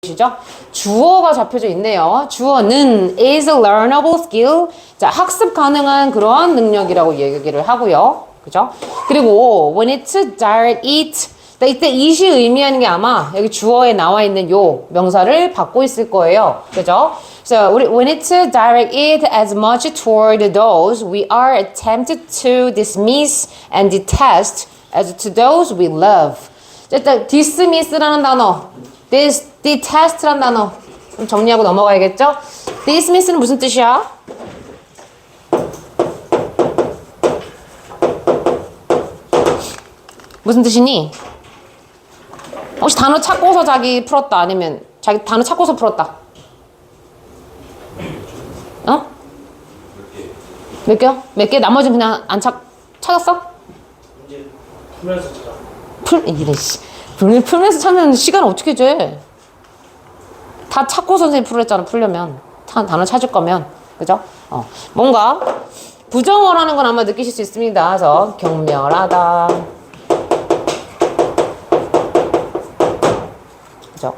시죠? 주어가 잡혀져 있네요. 주어는 is a learnable skill. 자, 학습 가능한 그런 능력이라고 얘기를 하고요. 그죠? 그리고 when it's direct it. 이때 it이 의미하는 게 아마 여기 주어에 나와 있는 요 명사를 받고 있을 거예요. 그죠? So when it's direct it as much toward those we are attempted to dismiss and detest as to those we love. 일단 dismiss라는 단어, detest라는 단어 좀 정리하고 넘어가야겠죠? dismiss는 무슨 뜻이야? 무슨 뜻이니? 혹시 단어 찾고서 자기 풀었다 아니면 자기 단어 찾고서 풀었다? 어? 몇 개요? 몇 개? 나머지는 그냥 안 찾았어? 이제 풀면서 찾아. 이래 씨. 풀면서 찾으면 시간 어떻게 돼? 다 찾고 선생님 풀었잖아. 풀려면 단어 찾을 거면 그죠? 뭔가 부정어라는 건 아마 느끼실 수 있습니다. 그래서 경멸하다. 그죠?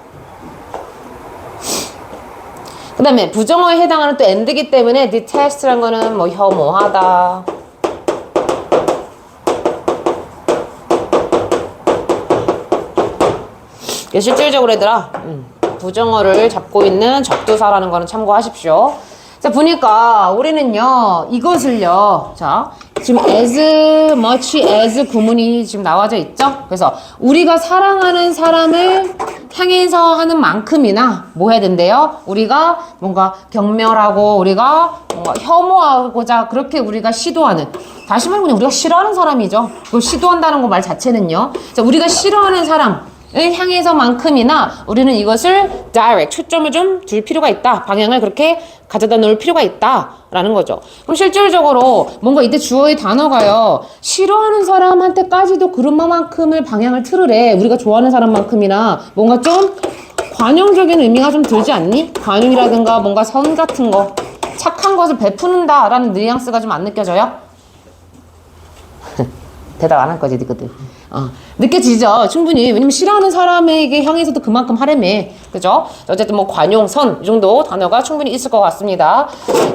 그 다음에 부정어에 해당하는 또 and이기 때문에 detest라는 거는 뭐 혐오하다. 실질적으로 얘들아 부정어를 잡고 있는 접두사라는 거는 참고하십시오. 자, 보니까 우리는요 이것을요 자 지금 as much as 구문이 지금 나와져 있죠. 그래서 우리가 사랑하는 사람을 향해서 하는 만큼이나 뭐 해야 된대요? 우리가 뭔가 경멸하고 우리가 뭔가 혐오하고자 그렇게 우리가 시도하는, 다시 말하면 그냥 우리가 싫어하는 사람이죠. 그걸 시도한다는 거 말 자체는요. 자, 우리가 싫어하는 사람 을 향해서만큼이나 우리는 이것을 direct, 초점을 좀 둘 필요가 있다. 방향을 그렇게 가져다 놓을 필요가 있다라는 거죠. 그럼 실질적으로 뭔가 이때 주어의 단어가요. 싫어하는 사람한테까지도 그런만큼을 방향을 틀으래. 우리가 좋아하는 사람만큼이나 뭔가 좀 관용적인 의미가 좀 들지 않니? 관용이라든가 뭔가 선 같은 거, 착한 것을 베푸는다라는 뉘앙스가 좀 안 느껴져요? 대답 안 할 거지, 니거들. 느껴지죠? 충분히. 왜냐면 싫어하는 사람에게 향해서도 그만큼 하려며. 그죠? 어쨌든 뭐 관용, 선, 이 정도 단어가 충분히 있을 것 같습니다.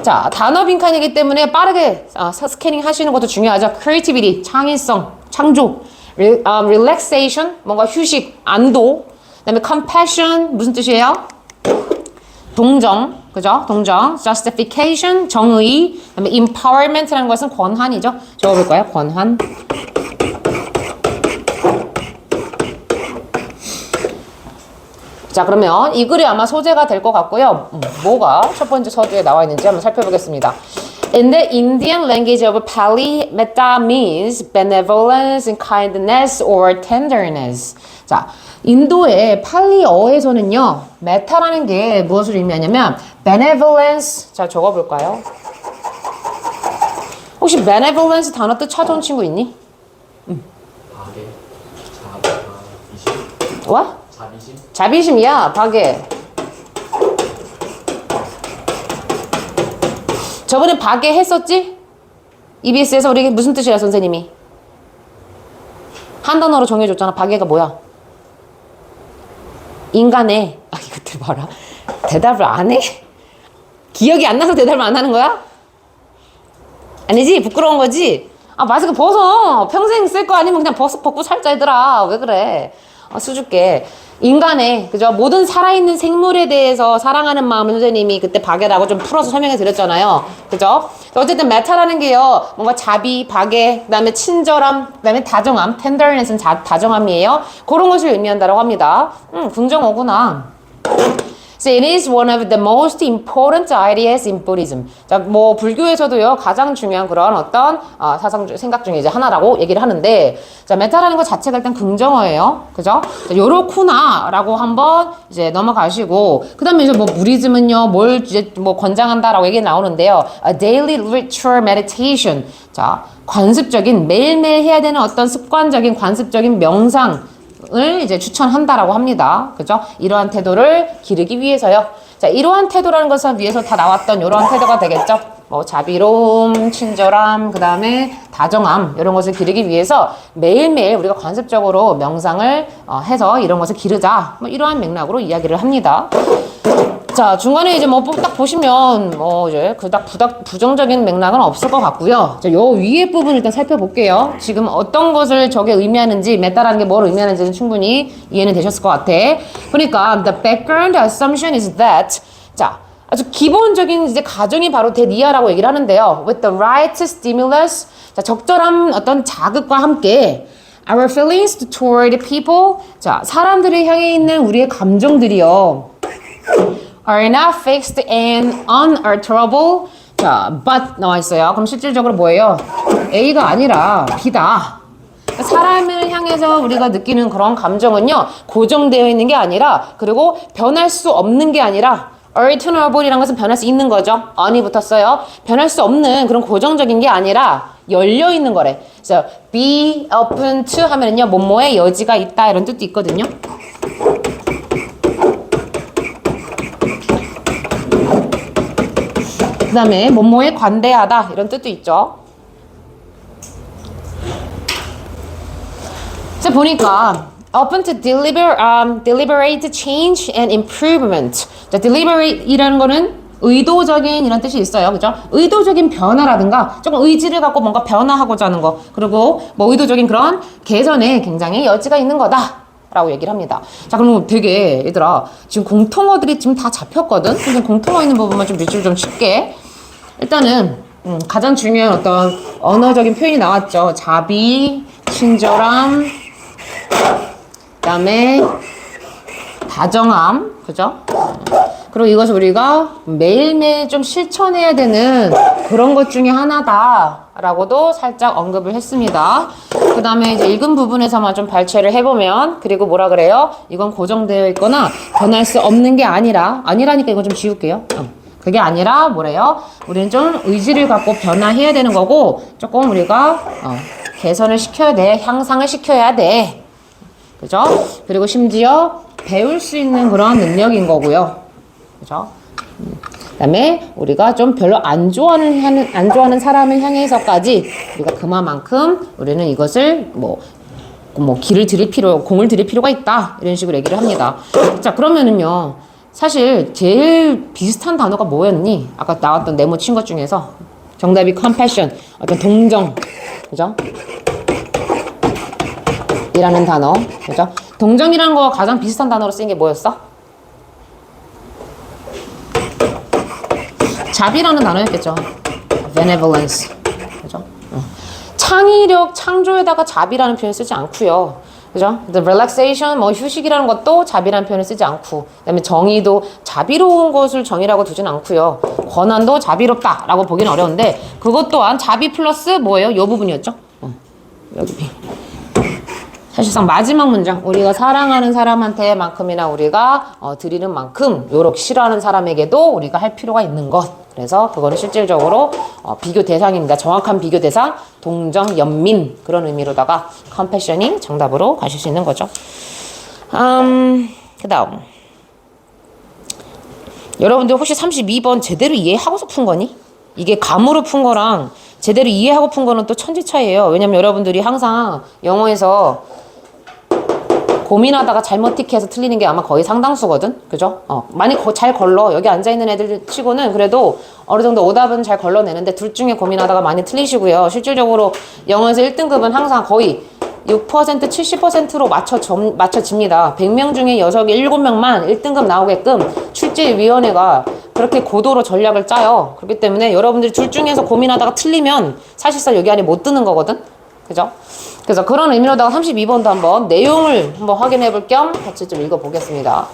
자, 단어 빈칸이기 때문에 빠르게 스캐닝 하시는 것도 중요하죠. creativity, 창의성, 창조. relaxation, 뭔가 휴식, 안도. 그 다음에 compassion, 무슨 뜻이에요? 동정, 그죠? 동정. justification, 정의. 그 다음에 empowerment라는 것은 권한이죠. 적어볼까요? 권한. 자, 그러면 이 글이 아마 소재가 될 것 같고요. 뭐가 첫 번째 서두에 나와 있는지 한번 살펴보겠습니다. In the Indian language of Pali, metta means benevolence and kindness or tenderness. 자, 인도의 팔리어에서는요, 메타라는 게 무엇을 의미하냐면 benevolence. 자, 적어볼까요? 혹시 benevolence 단어 뜻 찾아온 친구 있니? What? 자비심이야, 박애. 저번에 박애 했었지? EBS에서 우리 무슨 뜻이야, 선생님이? 한 단어로 정해줬잖아. 박애가 뭐야? 인간의, 이것들 봐라. 대답을 안 해? 기억이 안 나서 대답을 안 하는 거야? 아니지? 부끄러운 거지? 마스크 벗어. 평생 쓸 거 아니면 그냥 벗고 살자, 얘들아. 왜 그래? 수줍게. 인간의, 그죠? 모든 살아있는 생물에 대해서 사랑하는 마음을 선생님이 그때 박애라고 좀 풀어서 설명해 드렸잖아요. 그죠? 어쨌든 메타라는 게요, 뭔가 자비, 박애, 그 다음에 친절함, 그 다음에 다정함, tenderness는 다정함이에요. 그런 것을 의미한다고 합니다. 긍정어구나. So it is one of the most important ideas in Buddhism. 자, 뭐 불교에서도요 가장 중요한 그런 어떤 생각 중에 이제 하나라고 얘기를 하는데, 자, 메타라는 것 자체가 일단 긍정어예요, 그죠? 자, 요렇구나라고 한번 이제 넘어가시고, 그다음에 이제 뭐 부디즘은요 뭘 이제 뭐 권장한다라고 얘기 나오는데요. A daily ritual meditation. 자, 관습적인 매일매일 해야 되는 어떤 습관적인 관습적인 명상. 을 이제 추천한다라고 합니다. 그죠? 이러한 태도를 기르기 위해서요. 자, 이러한 태도라는 것은 위에서 다 나왔던 이러한 태도가 되겠죠? 뭐 자비로움, 친절함, 그 다음에 다정함 이런 것을 기르기 위해서 매일매일 우리가 관습적으로 명상을 해서 이런 것을 기르자. 뭐 이러한 맥락으로 이야기를 합니다. 자, 중간에 이제 뭐 딱 보시면 뭐 이제 그닥 부정적인 맥락은 없을 것 같고요. 자, 요 위에 부분 일단 살펴볼게요. 지금 어떤 것을 저게 의미하는지, 메타라는 게 뭘 의미하는지는 충분히 이해는 되셨을 것 같아. 그러니까 the background assumption is that 자, 아주 기본적인 이제 가정이 바로 대니아라고 얘기를 하는데요. With the right stimulus, 자, 적절한 어떤 자극과 함께 our feelings toward people, 자, 사람들을 향해 있는 우리의 감정들이요. are not fixed and unalterable. 자, but 나와 있어요. 그럼 실질적으로 뭐예요? A가 아니라 B다. 사람을 향해서 우리가 느끼는 그런 감정은요, 고정되어 있는 게 아니라, 그리고 변할 수 없는 게 아니라, alternable이라는 것은 변할 수 있는 거죠. on이 붙었어요. 변할 수 없는 그런 고정적인 게 아니라 열려 있는 거래. 그래서 be open to 하면은요, 뭐뭐의 여지가 있다 이런 뜻도 있거든요. 그 다음에 뭐뭐에 관대하다 이런 뜻도 있죠. 자, 보니까 open to deliberate change and improvement. 자, deliberate이라는 거는 의도적인 이런 뜻이 있어요. 그죠? 의도적인 변화라든가 조금 의지를 갖고 뭔가 변화하고자 하는 거. 그리고 뭐 의도적인 그런 개선에 굉장히 여지가 있는 거다. 라고 얘기를 합니다. 자, 그럼 되게 얘들아 지금 공통어들이 지금 다 잡혔거든. 그래서 공통어 있는 부분만 좀 밑줄 좀 칠게. 일단은 가장 중요한 어떤 언어적인 표현이 나왔죠. 자비, 친절함, 그다음에 다정함, 그죠? 그리고 이것을 우리가 매일매일 좀 실천해야 되는 그런 것 중에 하나다라고도 살짝 언급을 했습니다. 그 다음에 이제 읽은 부분에서만 좀 발췌를 해보면, 그리고 뭐라 그래요? 이건 고정되어 있거나 변할 수 없는 게 아니라니까 이거 좀 지울게요. 그게 아니라 뭐래요? 우리는 좀 의지를 갖고 변화해야 되는 거고, 조금 우리가 개선을 시켜야 돼. 향상을 시켜야 돼. 그죠? 그리고 심지어 배울 수 있는 그런 능력인 거고요. 그죠? 그 다음에 우리가 좀 별로 안 좋아하는 사람을 향해서까지 우리가 그만큼 우리는 이것을 공을 들일 필요가 있다. 이런 식으로 얘기를 합니다. 자, 그러면은요. 사실 제일 비슷한 단어가 뭐였니? 아까 나왔던 네모 친 것 중에서 정답이 compassion, 어떤 동정, 그죠? 이라는 단어, 그죠? 동정이라는 거와 가장 비슷한 단어로 쓰인 게 뭐였어? 자비라는 단어였겠죠. benevolence, 그죠? 창의력, 창조에다가 자비라는 표현 쓰지 않고요. 그죠? The relaxation, 휴식이라는 것도 자비라는 표현을 쓰지 않고, 그다음에 정의도 자비로운 것을 정의라고 두진 않고요. 권한도 자비롭다라고 보기는 어려운데, 그것 또한 자비 플러스 뭐예요? 이 부분이었죠? 여기. 사실상 마지막 문장, 우리가 사랑하는 사람한테만큼이나 우리가 드리는 만큼 요렇게 싫어하는 사람에게도 우리가 할 필요가 있는 것. 그래서 그거는 실질적으로 비교 대상입니다. 정확한 비교 대상, 동정, 연민 그런 의미로다가 compassion이 정답으로 가실 수 있는 거죠. 그 다음 여러분들 혹시 32번 제대로 이해하고서 푼 거니? 이게 감으로 푼 거랑 제대로 이해하고 푼 거는 또 천지 차이예요. 왜냐면 여러분들이 항상 영어에서 고민하다가 잘못 틱해서 틀리는 게 아마 거의 상당수거든. 그죠? 많이 잘 걸러. 여기 앉아있는 애들 치고는 그래도 어느 정도 오답은 잘 걸러내는데 둘 중에 고민하다가 많이 틀리시고요. 실질적으로 영어에서 1등급은 항상 거의 6%, 70%로 맞춰집니다. 100명 중에 7명만 1등급 나오게끔 출제위원회가 그렇게 고도로 전략을 짜요. 그렇기 때문에 여러분들이 둘 중에서 고민하다가 틀리면 사실상 여기 안에 못 드는 거거든. 그죠? 그래서 그런 의미로다가 32번도 한번 내용을 한번 확인해 볼 겸 같이 좀 읽어보겠습니다.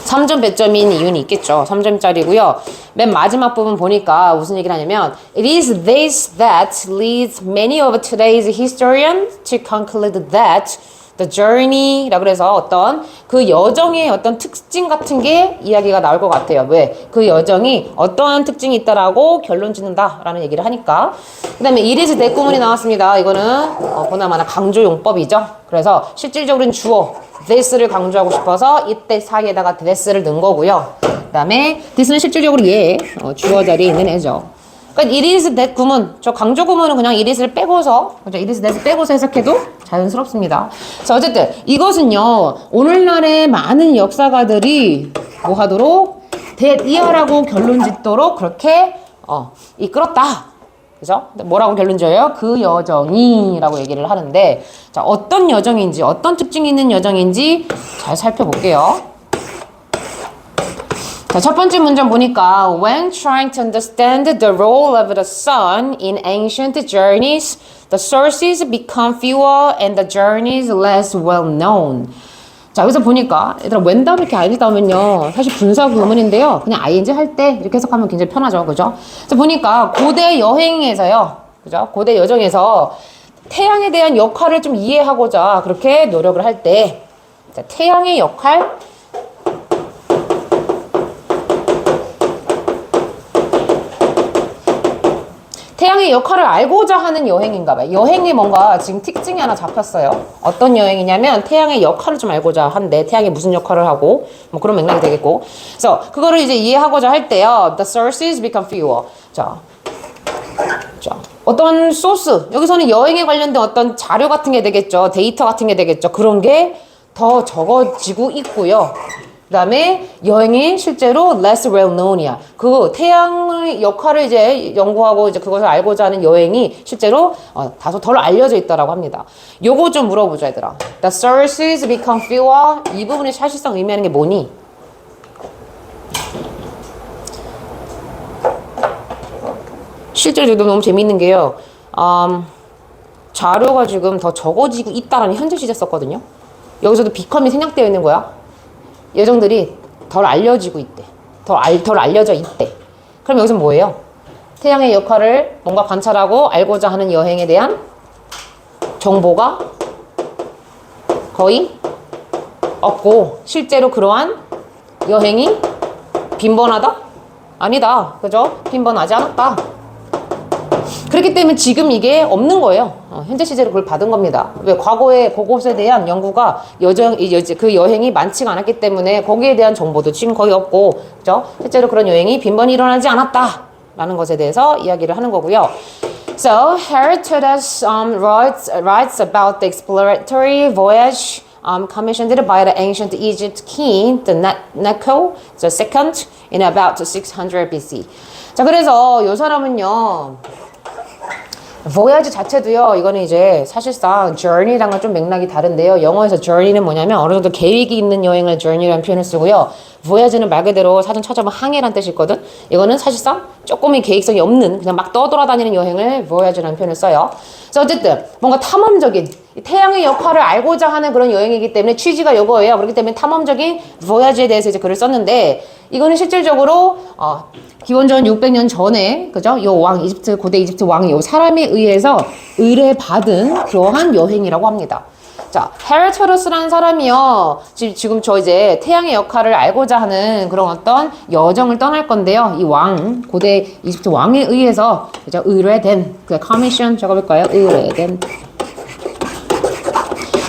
3점 배점인 이유는 있겠죠. 3점짜리고요. 맨 마지막 부분 보니까 무슨 얘기를 하냐면 It is this that leads many of today's historians to conclude that the journey 라 그래서 어떤 그 여정의 어떤 특징 같은 게 이야기가 나올 것 같아요. 왜? 그 여정이 어떠한 특징이 있다라고 결론 짓는다 라는 얘기를 하니까. 그 다음에 it is that 구문이 나왔습니다. 이거는 보나마나 강조용법이죠. 그래서 실질적으로는 주어 this를 강조하고 싶어서 이때 사이에다가 this를 넣은 거고요. 다음에 this는 실질적으로 얘 주어 자리에 있는 애죠. 그러니까 it is that 구문, 저 강조 구문은 그냥 it is를 빼고서, 그죠? it is that 빼고서 해석해도 자연스럽습니다. 자, 어쨌든 이것은요, 오늘날의 많은 역사가들이 뭐 하도록 that year라고 결론 짓도록 그렇게 이끌었다. 그죠? 뭐라고 결론 지어요? 그 여정이라고 얘기를 하는데, 자, 어떤 여정인지, 어떤 특징이 있는 여정인지 잘 살펴볼게요. 자, 첫 번째 문장 보니까 when trying to understand the role of the sun in ancient journeys, the sources become fewer and the journeys less well known. 자, 여기서 보니까 얘들아 when 다음에 이렇게 ing 나오면요 사실 분사 구문인데요 그냥 ing 할 때 이렇게 해석하면 굉장히 편하죠, 그죠? 그래서 보니까 고대 여행에서요, 그죠? 고대 여정에서 태양에 대한 역할을 좀 이해하고자 그렇게 노력을 할 때, 자, 태양의 역할, 태양의 역할을 알고자 하는 여행인가 봐요. 여행이 뭔가 지금 특징이 하나 잡혔어요. 어떤 여행이냐면 태양의 역할을 좀 알고자 한데 태양이 무슨 역할을 하고 뭐 그런 맥락이 되겠고. 그래서 그거를 이제 이해하고자 할 때요. The sources become fewer. 자, 어떤 소스, 여기서는 여행에 관련된 어떤 자료 같은 게 되겠죠. 데이터 같은 게 되겠죠. 그런 게 더 적어지고 있고요. 그 다음에 여행이 실제로 less well known이야. 그 태양의 역할을 이제 연구하고 이제 그것을 알고자 하는 여행이 실제로 다소 덜 알려져 있다라고 합니다. 요거 좀 물어보자, 얘들아. The sources become fewer. 이 부분이 사실상 의미하는 게 뭐니? 실제로 너무 재밌는 게요. 자료가 지금 더 적어지고 있다라는 현재 시제 썼거든요. 여기서도 become이 생략되어 있는 거야. 여정들이 덜 알려지고 있대. 덜 알려져 있대. 그럼 여기서 뭐예요? 태양의 역할을 뭔가 관찰하고 알고자 하는 여행에 대한 정보가 거의 없고 실제로 그러한 여행이 빈번하다? 아니다. 그죠? 빈번하지 않았다. 그렇기 때문에 지금 이게 없는 거예요. 현재 시제로 그걸 받은 겁니다. 왜? 과거에 그곳에 대한 연구가 그 여행이 많지가 않았기 때문에 거기에 대한 정보도 지금 거의 없고, 그죠? 실제로 그런 여행이 빈번히 일어나지 않았다라는 것에 대해서 이야기를 하는 거고요. So Herodotus writes about the exploratory voyage commissioned by the ancient Egypt king, the Necho II, in about 600 BC. 자, 그래서 이 사람은요. voyage 자체도요, 이거는 이제 사실상 journey랑은 좀 맥락이 다른데요. 영어에서 journey는 뭐냐면 어느 정도 계획이 있는 여행을 journey라는 표현을 쓰고요. voyage는 말 그대로 사전 찾아보면 항해라는 뜻이 있거든. 이거는 사실상 조금의 계획성이 없는 그냥 막 떠돌아다니는 여행을 voyage라는 표현을 써요. 그래서 어쨌든 뭔가 탐험적인 태양의 역할을 알고자 하는 그런 여행이기 때문에 취지가 이거예요. 그렇기 때문에 탐험적인 voyage에 대해서 이제 글을 썼는데 이거는 실질적으로 기원전 600년 전에, 그죠? 요 왕, 고대 이집트 왕이 요 사람에 의해서 의뢰받은 그러한 여행이라고 합니다. 자, 헤르토도스라는 사람이요. 지금 저 이제 태양의 역할을 알고자 하는 그런 어떤 여정을 떠날 건데요. 이 왕, 고대 이집트 왕에 의해서, 그죠? 의뢰된, 커미션 적어볼까요? 의뢰된.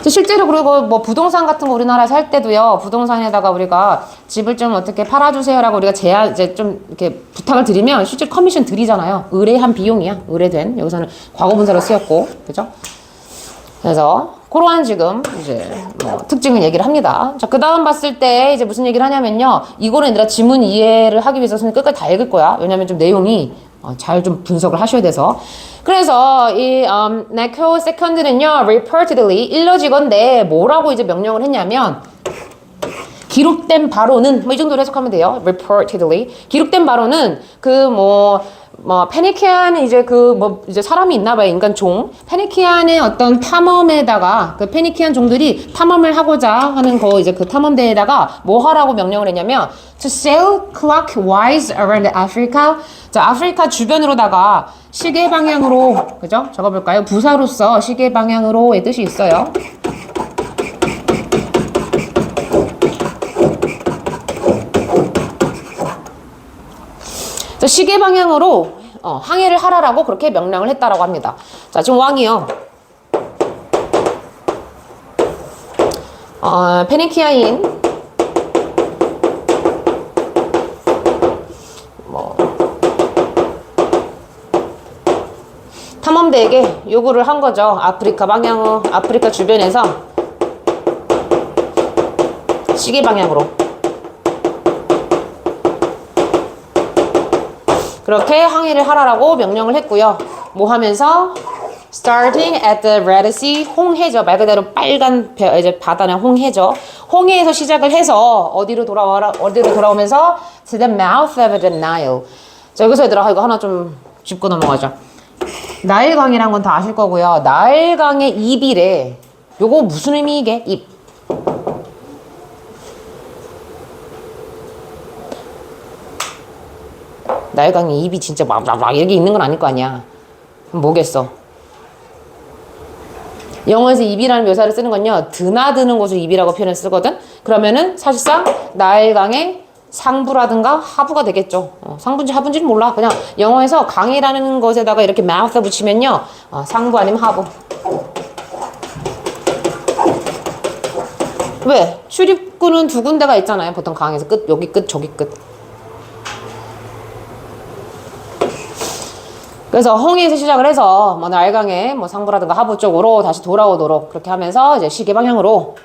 실제로 그리고 뭐 부동산 같은 거 우리나라에서 할 때도요. 부동산에다가 우리가 집을 좀 어떻게 팔아주세요라고 우리가 이제 좀 이렇게 부탁을 드리면 실제 커미션 드리잖아요. 의뢰한 비용이야. 의뢰된. 여기서는 과거분사로 쓰였고, 그죠? 그래서 그러한 지금 이제 뭐 특징을 얘기를 합니다. 자, 그 다음 봤을 때 이제 무슨 얘기를 하냐면요. 이거는 얘들아 지문 이해를 하기 위해서는 끝까지 다 읽을 거야. 왜냐면 좀 내용이 잘 좀 분석을 하셔야 돼서. 그래서 이 Necho II는요, reportedly 일러지건데 뭐라고 이제 명령을 했냐면 기록된 바로는 뭐 이 정도로 해석하면 돼요. reportedly 기록된 바로는 페니키안 이제 사람이 있나 봐요. 인간 종. 페니키안의 어떤 탐험에다가 그 페니키안 종들이 탐험을 하고자 하는 이제 그 탐험대에다가 뭐 하라고 명령을 했냐면 to sail clockwise around Africa. 자, 아프리카 주변으로다가 시계 방향으로, 그죠? 적어볼까요? 부사로서 시계 방향으로의 뜻이 있어요. 시계 방향으로 항해를 하라라고 그렇게 명령을 했다라고 합니다. 자, 지금 왕이요. 페니키아인 상대에게 요구를 한 거죠. 아프리카 방향으로, 아프리카 주변에서 시계 방향으로. 그렇게 항해를 하라라고 명령을 했고요. 뭐 하면서 starting at the Red Sea, 홍해죠. 말 그대로 빨간 이제 바다는 홍해죠. 홍해에서 시작을 해서 어디로 돌아오면서 to the mouth of the Nile. 자, 여기서 얘들아 이거 하나 좀 짚고 넘어가자. 나일강이란 건 다 아실 거고요. 나일강의 입이래. 요거 무슨 의미이게? 입. 나일강의 입이 진짜 막 이렇게 있는 건 아닐 거 아니야. 그럼 뭐겠어? 영어에서 입이라는 묘사를 쓰는 건요, 드나드는 곳을 입이라고 표현을 쓰거든. 그러면은 사실상 나일강의 상부라든가 하부가 되겠죠. 상부인지 하부인지는 몰라. 그냥 영어에서 강이라는 것에다가 이렇게 mouth 붙이면요, 상부 아니면 하부. 왜? 출입구는 두 군데가 있잖아요. 보통 강에서 끝, 여기 끝, 저기 끝. 그래서 홍해에서 시작을 해서 뭐 나일강의 뭐 상부라든가 하부 쪽으로 다시 돌아오도록 그렇게 하면서 이제 시계 방향으로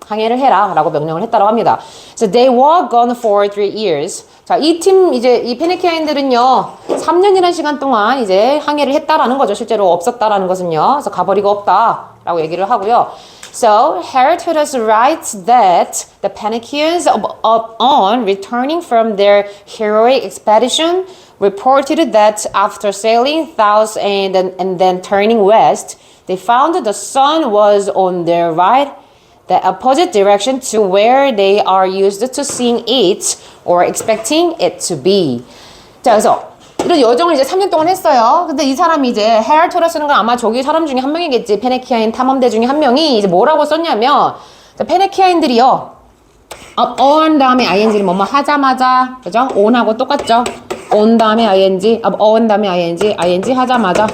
항해를 해라 라고 명령을 했다고 합니다. So they walked on for 3 years. 자, 이 팀 이제 이 페니키아인들은요 3년이라는 시간 동안 이제 항해를 했다라는 거죠. 실제로 없었다라는 것은요. 그래서 가버리고 없다라고 얘기를 하고요. So Herodotus writes that the Phoenicians on returning from their heroic expedition reported that after sailing south and then turning west, they found the sun was on their right, the opposite direction to where they are used to seeing it or expecting it to be. 자, 그래서 이런 여정을 이제 3년 동안 했어요. 근데 이 사람이 이제 헤알토라스는 건 아마 저기 사람 중에 한 명이겠지. 페네키아인 탐험대 중에 한 명이 이제 뭐라고 썼냐면, 페네키아인들이요, on 다음에 ing를 뭐뭐 하자마자, 그죠? on하고 똑같죠? on 다음에 ing, on 다음에 ing 하자마자.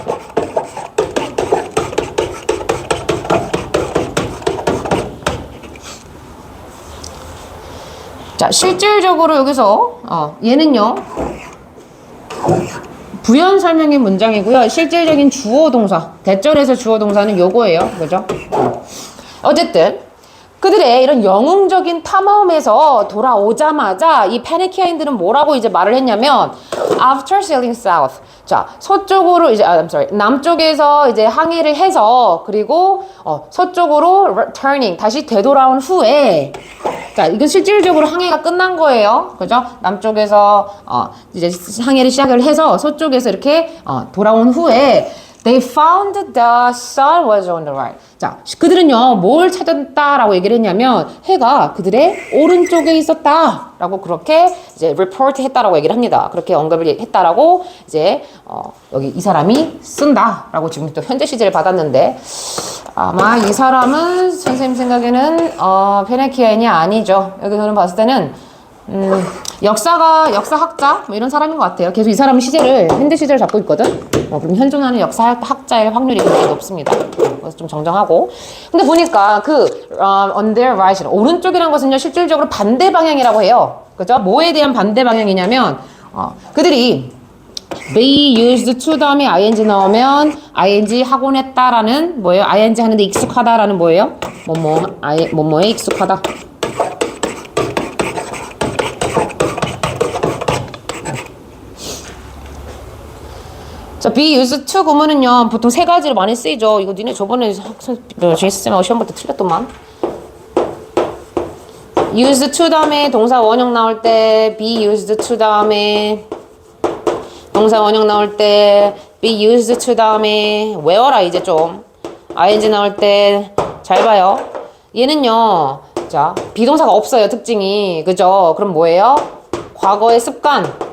자, 실질적으로 여기서, 얘는요, 부연 설명의 문장이고요. 실질적인 주어 동사, 대절에서 주어 동사는 요거예요. 그죠? 어쨌든 그들의 이런 영웅적인 탐험에서 돌아오자마자 이 페니키아인들은 뭐라고 이제 말을 했냐면 after sailing south. 자, 서쪽으로 이제 남쪽에서 이제 항해를 해서 그리고 서쪽으로 turning 다시 되돌아온 후에 자, 이건 실질적으로 항해가 끝난 거예요. 그죠? 남쪽에서 이제 항해를 시작을 해서 서쪽에서 이렇게 돌아온 후에 they found the sun was on the right. 자, 그들은요, 뭘 찾았다라고 얘기를 했냐면, 해가 그들의 오른쪽에 있었다라고 그렇게 이제 report 했다라고 얘기를 합니다. 그렇게 언급을 했다라고 이제, 여기 이 사람이 쓴다라고 지금 또 현재 시제를 받았는데, 아마 이 사람은 선생님 생각에는, 페네키아인이 아니죠. 여기서는 봤을 때는, 역사학자 뭐 이런 사람인 것 같아요. 계속 이 사람은 시제를 현대 시제를 잡고 있거든. 그럼 현존하는 역사학자의 확률이 굉장히 높습니다. 그래서 좀 정정하고. 근데 보니까 on their right 오른쪽이란 것은요 실질적으로 반대 방향이라고 해요. 그죠? 뭐에 대한 반대 방향이냐면 그들이 be used to 다음에 ing 나오면 ing 하곤 했다라는 뭐예요? ing 하는데 익숙하다라는 뭐예요? 뭐뭐에 익숙하다. 자, be used to 구문은요, 보통 세 가지로 많이 쓰이죠. 이거 니네 저번에 제이스쌤하고 시험 볼 때 틀렸더만. used to 다음에 동사 원형 나올 때, be used to 다음에 동사 원형 나올 때, be used to 다음에 외워라, 이제 좀. ing 나올 때, 잘 봐요. 얘는요, 자, 비동사가 없어요, 특징이. 그죠? 그럼 뭐예요? 과거의 습관.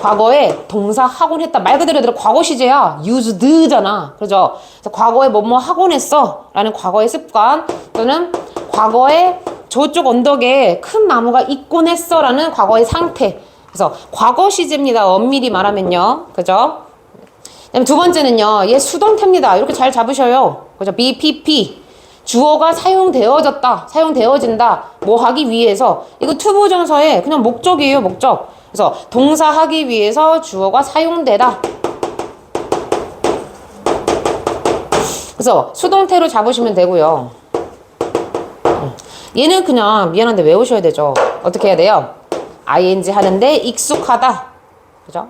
과거에 동사 하곤 했다. 말 그대로 과거 시제야. used잖아. 그죠? 과거에 뭐뭐 하곤 했어. 라는 과거의 습관. 또는 과거에 저쪽 언덕에 큰 나무가 있곤 했어. 라는 과거의 상태. 그래서 과거 시제입니다. 엄밀히 말하면요. 그죠? 그다음에 두 번째는요. 얘 수동태입니다. 이렇게 잘 잡으셔요. 그죠? BPP. 주어가 사용되어졌다. 사용되어진다. 뭐 하기 위해서. 이거 투부정사의 그냥 목적이에요. 목적. 그래서 동사 하기 위해서 주어가 사용되다. 그래서 수동태로 잡으시면 되고요. 얘는 그냥 미안한데 외우셔야 되죠. 어떻게 해야 돼요? ing 하는데 익숙하다. 그죠?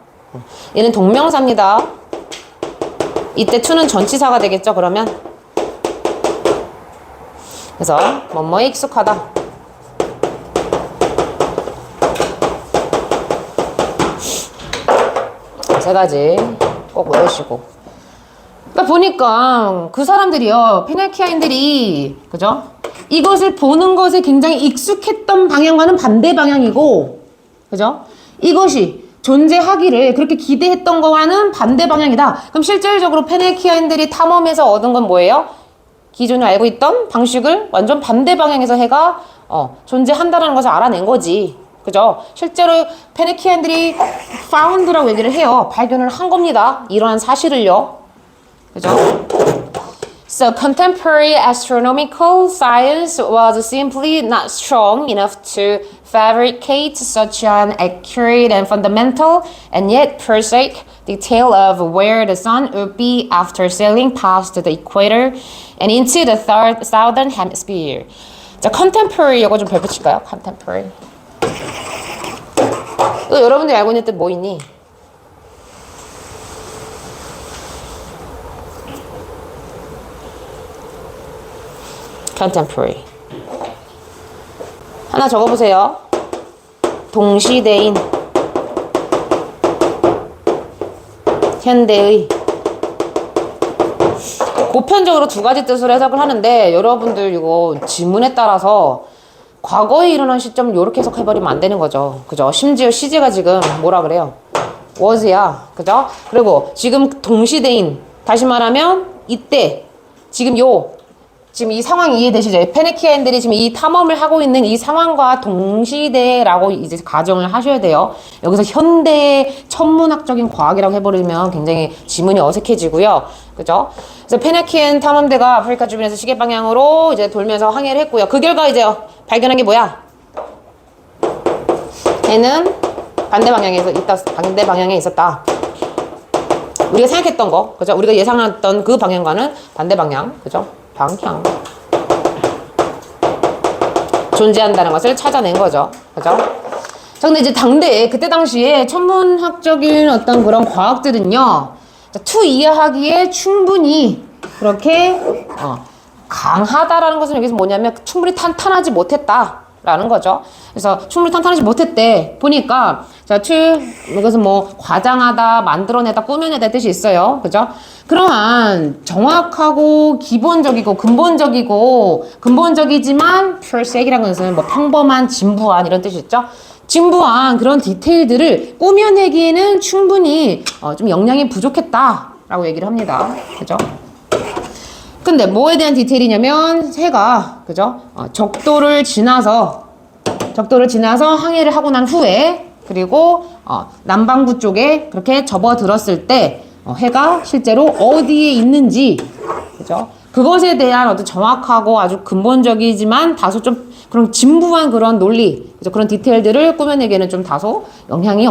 얘는 동명사입니다. 이때 to는 전치사가 되겠죠, 그러면? 그래서 뭐뭐에 익숙하다. 세 가지 꼭 외우시고. 그러니까 보니까 그 사람들이요, 페나키아인들이, 그죠? 이것을 보는 것에 굉장히 익숙했던 방향과는 반대 방향이고, 그죠? 이것이 존재하기를 그렇게 기대했던 거와는 반대 방향이다. 그럼 실질적으로 페나키아인들이 탐험에서 얻은 건 뭐예요? 기존에 알고 있던 방식을 완전 반대 방향에서 해가 존재한다는 것을 알아낸 거지. 그죠? 실제로 페나키아인들이 found라고 얘기를 해요. 발견을 한 겁니다. 이러한 사실을요. 그죠? So contemporary astronomical science was simply not strong enough to fabricate such an accurate and fundamental and yet precise detail of where the sun would be after sailing past the equator and into the southern hemisphere. 자, contemporary 이거 좀 별붙일까요? contemporary. 이거 여러분들이 알고 있는 뜻 뭐 있니? contemporary. 하나 적어보세요. 동시대인, 현대의. 보편적으로 두 가지 뜻으로 해석을 하는데 여러분들 이거 지문에 따라서 과거에 일어난 시점을 이렇게 해석해버리면 안 되는 거죠. 그죠? 심지어 시제가 지금 뭐라 그래요? was야. 그죠? 그리고 지금 동시대인, 다시 말하면 이때, 지금 이 상황 이해되시죠? 페나키아인들이 지금 이 탐험을 하고 있는 이 상황과 동시대라고 이제 가정을 하셔야 돼요. 여기서 현대 천문학적인 과학이라고 해버리면 굉장히 지문이 어색해지고요. 그죠? 그래서 페나키안 탐험대가 아프리카 주변에서 시계 방향으로 이제 돌면서 항해를 했고요. 그 결과 이제 발견한 게 뭐야? 얘는 반대 방향에 있었다. 우리가 생각했던 거, 그죠? 우리가 예상했던 그 방향과는 반대 방향, 그죠? 방향. 존재한다는 것을 찾아낸 거죠. 그죠? 자, 근데 이제 그때 당시에 천문학적인 어떤 그런 과학들은요, 투 이해하기에 충분히 그렇게, 강하다라는 것은 여기서 뭐냐면 충분히 탄탄하지 못했다라는 거죠. 그래서 충분히 탄탄하지 못했대. 보니까, 자, 이것은 뭐, 과장하다, 만들어내다, 꾸며내다 뜻이 있어요. 그죠? 그러한 정확하고 기본적이고 근본적이지만 perfect이라는 것은 뭐 평범한, 진부한 이런 뜻이 있죠. 진부한 그런 디테일들을 꾸며내기에는 충분히 좀 역량이 부족했다라고 얘기를 합니다. 그죠? 근데 뭐에 대한 디테일이냐면 해가 그죠? 적도를 지나서 항해를 하고 난 후에 그리고 남반구 쪽에 그렇게 접어들었을 때 해가 실제로 어디에 있는지, 그죠? 그것에 대한 어떤 정확하고 아주 근본적이지만 다소 좀 그런 진부한 그런 논리, 그죠? 그런 디테일들을 꾸며내기에는 좀 다소 역량이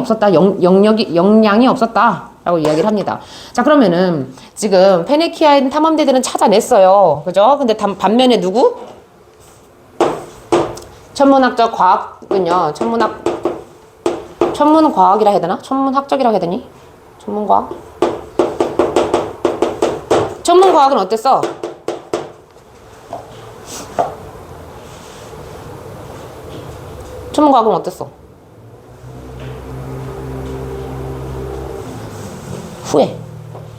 없었다라고 이야기를 합니다. 자, 그러면은 지금 페나키아인 탐험대들은 찾아냈어요. 그죠? 근데 반면에 누구? 천문학적 과학은요, 천문과학이라 해야 되나? 천문학적이라 해야 되니? 천문과학은 어땠어? 천문과학은 어땠어? 후에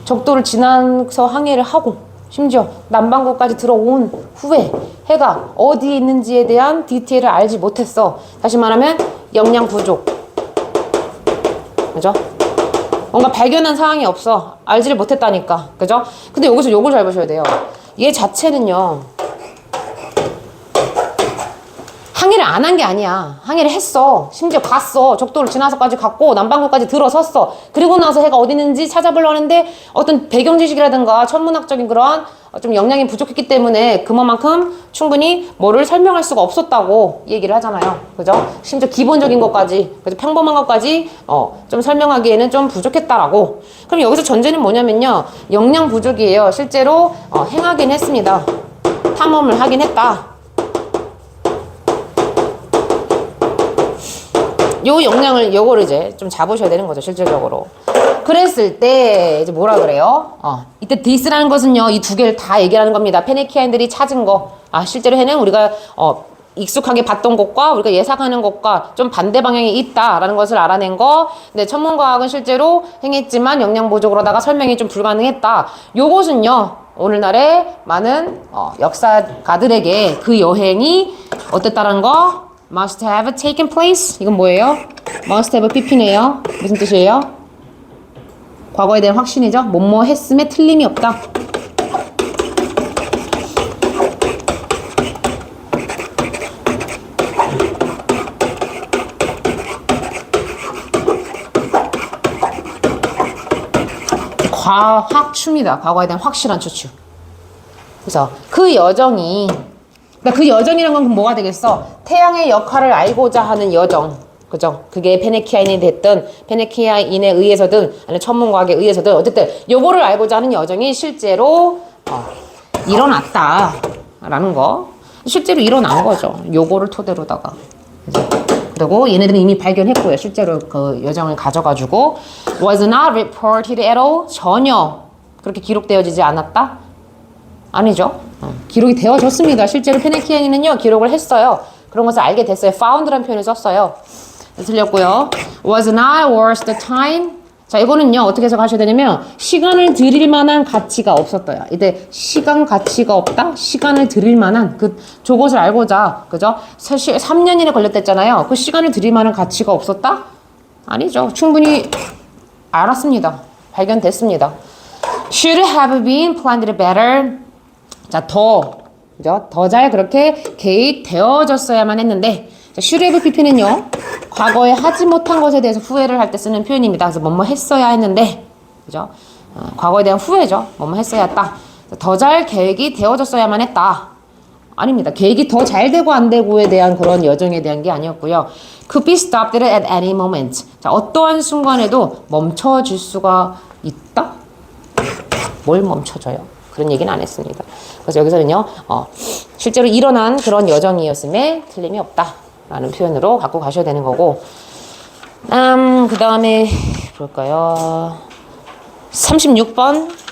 적도를 지나서 항해를 하고 심지어 남반구까지 들어온 후에 해가 어디에 있는지에 대한 디테일을 알지 못했어. 다시 말하면 역량 부족. 그죠? 뭔가 발견한 사항이 없어. 알지를 못했다니까. 그죠? 근데 여기서 요걸 잘 보셔야 돼요. 얘 자체는요, 항해를 안 한 게 아니야. 항해를 했어. 심지어 갔어. 적도를 지나서까지 갔고 남반구까지 들어섰어. 그리고 나서 해가 어디 있는지 찾아보려 하는데 어떤 배경 지식이라든가 천문학적인 그런 좀 역량이 부족했기 때문에 그만큼 충분히 뭐를 설명할 수가 없었다고 얘기를 하잖아요. 그죠? 심지어 기본적인 것까지, 그죠? 평범한 것까지 좀 설명하기에는 좀 부족했다라고. 그럼 여기서 전제는 뭐냐면요. 역량 부족이에요. 실제로 행하긴 했습니다. 탐험을 하긴 했다. 요 역량을, 요거를 이제 좀 잡으셔야 되는 거죠, 실질적으로. 그랬을 때, 이제 뭐라 그래요? 이때 this라는 것은요, 이 두 개를 다 얘기하는 겁니다. 페니키아인들이 찾은 거. 실제로 해는 우리가, 익숙하게 봤던 것과 우리가 예상하는 것과 좀 반대 방향이 있다라는 것을 알아낸 거. 근데 천문과학은 실제로 행했지만 역량 부족으로다가 설명이 좀 불가능했다. 요것은요, 오늘날의 많은, 역사가들에게 그 여행이 어땠다는 거? must have taken place. 이건 뭐예요? must have pp네요. 무슨 뜻이에요? 과거에 대한 확신이죠. 뭐뭐 했음에 틀림이 없다. 과학추입니다. 과거에 대한 확실한 추측. 그래서 그 여정이, 그러니까 그 여정이란 건 뭐가 되겠어? 태양의 역할을 알고자 하는 여정. 그죠? 그게 페네키아인이 됐든, 페네키아인에 의해서든, 아니면 천문과학에 의해서든, 어쨌든, 요거를 알고자 하는 여정이 실제로, 일어났다라는 거. 실제로 일어난 거죠. 요거를 토대로다가. 그리고 얘네들은 이미 발견했고요. 실제로 그 여정을 가져가지고, was not reported at all. 전혀 그렇게 기록되어지지 않았다? 아니죠. 기록이 되어졌습니다. 실제로 페네키아인은요, 기록을 했어요. 그런 것을 알게 됐어요. found라는 표현을 썼어요. 틀렸고요. was not worth the time. 자, 이거는요, 어떻게 해석하셔야 되냐면, 시간을 들일 만한 가치가 없었어요. 이때 시간 가치가 없다? 시간을 들일 만한, 저것을 알고자, 그죠? 3년이나 걸렸댔잖아요. 그 시간을 들일 만한 가치가 없었다? 아니죠. 충분히 알았습니다. 발견됐습니다. should have been planned better. 자, 그죠? 더 잘 그렇게 계획되어졌어야만 했는데, 자, should have pp는요, 과거에 하지 못한 것에 대해서 후회를 할 때 쓰는 표현입니다. 그래서 뭐뭐 했어야 했는데, 그죠? 과거에 대한 후회죠. 뭐뭐 했어야 했다. 더 잘 계획이 되어졌어야만 했다. 아닙니다. 계획이 더 잘 되고 안 되고에 대한 그런 여정에 대한 게 아니었고요. could be stopped at any moment. 자, 어떠한 순간에도 멈춰질 수가 있다? 뭘 멈춰줘요? 그런 얘기는 안 했습니다. 그래서 여기서는요, 실제로 일어난 그런 여정이었음에 틀림이 없다라는 표현으로 갖고 가셔야 되는 거고, 그 다음에 볼까요? 36번.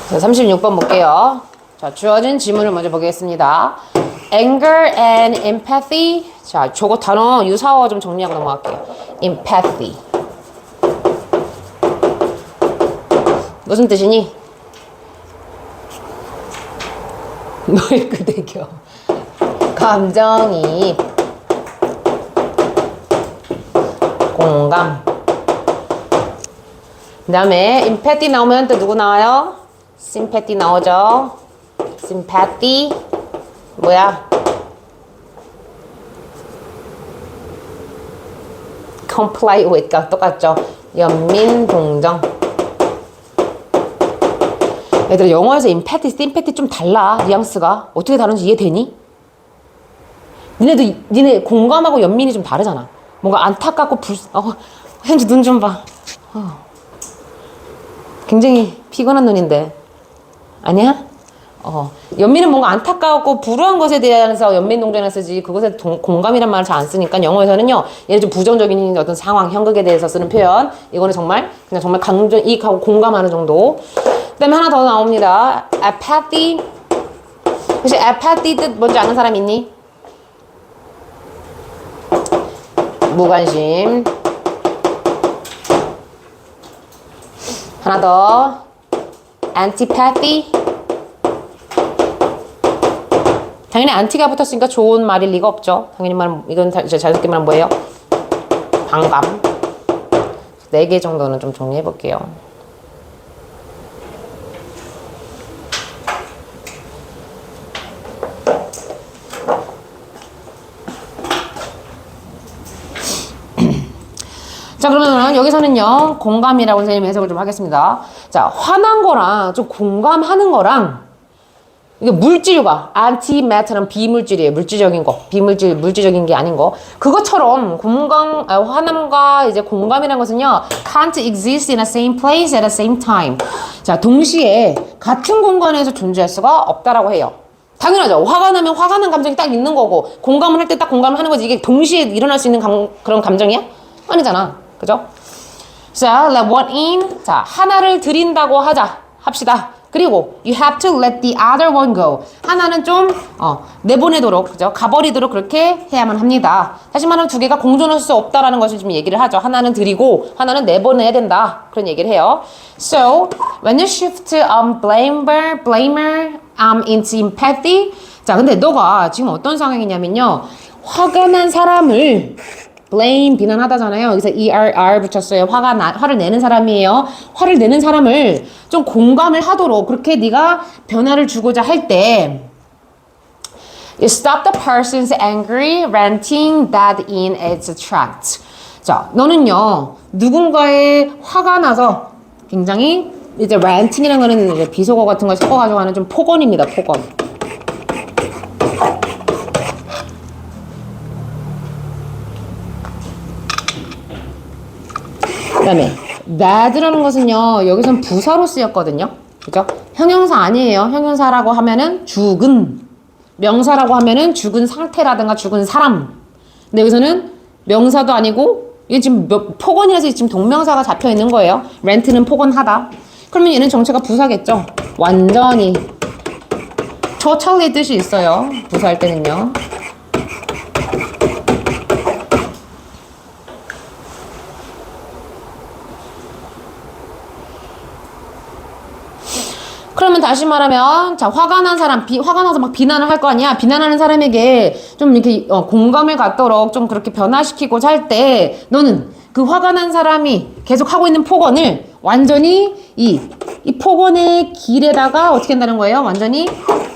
자, 36번 볼게요. 자, 주어진 지문을 먼저 보겠습니다. Anger and empathy. 자, 저거 단어 유사어 좀 정리하고 넘어갈게요. Empathy. 무슨 뜻이니? 너의 그대겨. 감정이입. 공감. 그 다음에 empathy 나오면 또 누구 나와요? sympathy 나오죠. sympathy 뭐야? comply with가 똑같죠. 연민 동정. 얘들아, 영어에서 empathy, sympathy 좀 달라. 뉘앙스가 어떻게 다른지 이해되니? 니네 공감하고 연민이 좀 다르잖아. 뭔가 안타깝고 현지 눈 좀 봐. 굉장히 피곤한 눈인데. 아니야? 연민은 뭔가 안타까웠고 불우한 것에 대해서 연민 동정을 쓰지, 그것에 공감이란 말을 잘 안 쓰니까 영어에서는요, 얘는 좀 부정적인 어떤 상황, 현극에 대해서 쓰는 표현. 이거는 정말 그냥 정말 이익하고 공감하는 정도. 그 다음에 하나 더 나옵니다. apathy. 혹시 apathy 뜻 뭔지 아는 사람 있니? 무관심. 하나 더. antipathy. 당연히 anti가 붙었으니까 좋은 말일 리가 없죠. 당연히 이건 자연스럽게 말하면 뭐예요? 반감. 4개 정도는 좀 정리해 볼게요. 자, 그러면 여기서는요, 공감이라고 선생님이 해석을 좀 하겠습니다. 자, 화난 거랑 좀 공감하는 거랑, 이게 물질과, antimatter는 비물질이에요. 물질적인 거. 물질적인 게 아닌 거. 그것처럼 화남과 이제 공감이라는 것은요, can't exist in the same place at the same time. 자, 동시에 같은 공간에서 존재할 수가 없다라고 해요. 당연하죠. 화가 나면 화가 난 감정이 딱 있는 거고, 공감을 할 때 딱 공감을 하는 거지. 이게 동시에 일어날 수 있는 그런 감정이야? 아니잖아. 그죠? 자, let one in. 자, 하나를 드린다고 합시다. 그리고 you have to let the other one go. 하나는 좀 내보내도록, 그죠? 가버리도록 그렇게 해야만 합니다. 다시 말하면 두 개가 공존할 수 없다라는 것을 지금 얘기를 하죠. 하나는 드리고 하나는 내보내야 된다. 그런 얘기를 해요. So, when you shift blamer into empathy. 자, 근데 너가 지금 어떤 상황이냐면요. 화가 난 사람을 blame, 비난하다잖아요. 여기서 ERR 붙였어요. 화를 내는 사람이에요. 화를 내는 사람을 좀 공감을 하도록 그렇게 네가 변화를 주고자 할 때 You stop the person's angry ranting that in its tracks. 자, 너는요. 누군가의 화가 나서 굉장히 이제 ranting이라는 거는 이제 비속어 같은 걸 섞어가지고 하는 좀 폭언입니다. 폭언. 그 다음에 bad라는 것은요. 여기선 부사로 쓰였거든요. 그죠? 형용사 아니에요. 형용사라고 하면은 죽은. 명사라고 하면은 죽은 상태라든가 죽은 사람. 근데 여기서는 명사도 아니고 이게 지금 폭언이라서 지금 동명사가 잡혀 있는 거예요. 렌트는 폭언하다. 그러면 얘는 정체가 부사겠죠. 완전히. totally 뜻이 있어요. 부사할 때는요. 그러면 다시 말하면 자 화가 난 사람 화가 나서 막 비난을 할 거 아니야. 비난하는 사람에게 좀 이렇게 공감을 갖도록 좀 그렇게 변화시키고자 할 때 너는 그 화가 난 사람이 계속 하고 있는 폭언을 완전히 이 폭언의 길에다가 어떻게 한다는 거예요? 완전히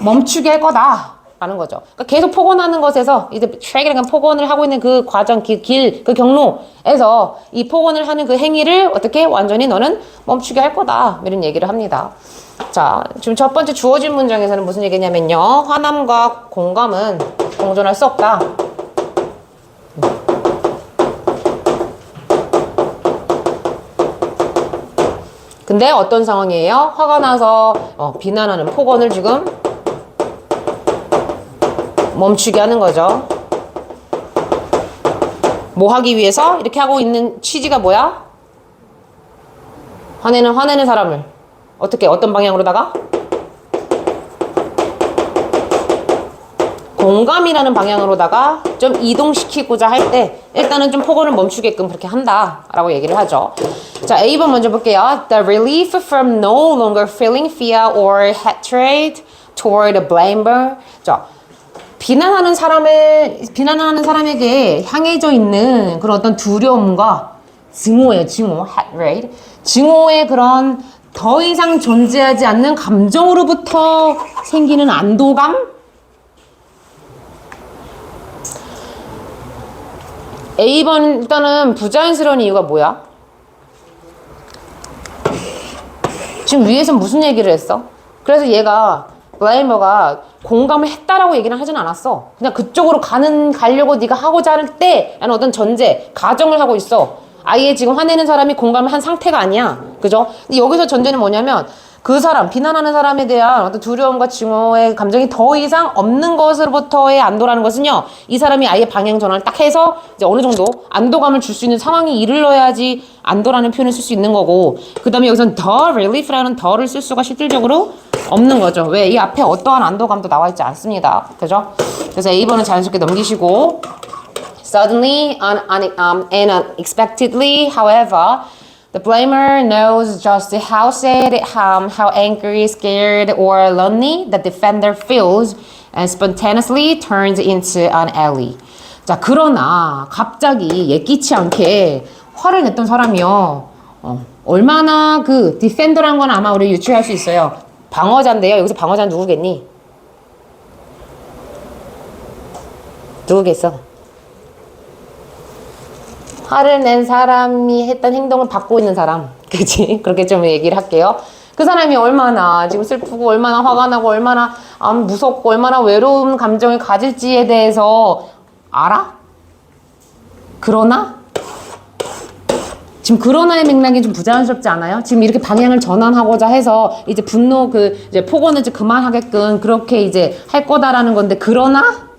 멈추게 할 거다 라는 거죠. 그러니까 계속 폭언하는 것에서 이제 트랙이라는 폭언을 하고 있는 그 과정 그 경로에서 이 폭언을 하는 그 행위를 어떻게 완전히 너는 멈추게 할 거다 이런 얘기를 합니다. 자, 지금 첫 번째 주어진 문장에서는 무슨 얘기냐면요. 화남과 공감은 공존할 수 없다. 근데 어떤 상황이에요? 화가 나서 비난하는 폭언을 지금 멈추게 하는 거죠. 뭐 하기 위해서 이렇게 하고 있는 취지가 뭐야? 화내는 사람을 어떤 방향으로다가? 공감이라는 방향으로다가 좀 이동시키고자 할 때 일단은 좀 폭언을 멈추게끔 그렇게 한다라고 얘기를 하죠. 자, A번 먼저 볼게요. The relief from no longer feeling fear or hatred toward the blamer. 자, 비난하는 사람에게 향해져 있는 그런 어떤 두려움과 증오예요. hatred. 증오의 그런 더 이상 존재하지 않는 감정으로부터 생기는 안도감? A번 일단은 부자연스러운 이유가 뭐야? 지금 위에서 무슨 얘기를 했어? 그래서 얘가 블레이머가 공감을 했다라고 얘기는 하진 않았어. 그냥 그쪽으로 가려고 네가 하고자 할 때라는 어떤 전제, 가정을 하고 있어. 아예 지금 화내는 사람이 공감을 한 상태가 아니야. 그죠? 근데 여기서 전제는 뭐냐면 그 사람, 비난하는 사람에 대한 어떤 두려움과 증오의 감정이 더 이상 없는 것으로부터의 안도라는 것은요. 이 사람이 아예 방향 전환을 딱 해서 이제 어느 정도 안도감을 줄 수 있는 상황이 이르러야지 안도라는 표현을 쓸 수 있는 거고 그 다음에 여기서는 the relief라는 the를 쓸 수가 실질적으로 없는 거죠. 왜? 이 앞에 어떠한 안도감도 나와 있지 않습니다. 그죠? 그래서 A번은 자연스럽게 넘기시고 Suddenly and unexpectedly, however, The blamer knows just how sad, how angry, scared, or lonely the defender feels and spontaneously turns into an ally. 자, 그러나 갑자기 예기치 않게 화를 냈던 사람이요. 얼마나 그 디펜더란 건 아마 우리 유추할 수 있어요. 방어자인데요. 여기서 방어자는 누구겠니? 누구겠어? 화를 낸 사람이 했던 행동을 받고 있는 사람. 그치? 그렇게 좀 얘기를 할게요. 그 사람이 얼마나 지금 슬프고 얼마나 화가 나고 얼마나 무섭고 얼마나 외로운 감정을 가질지에 대해서 알아? 그러나? 지금 그러나의 맥락이 좀 부자연스럽지 않아요? 지금 이렇게 방향을 전환하고자 해서 이제 분노 이제 폭언을 이제 그만하게끔 그렇게 이제 할 거다라는 건데 그러나?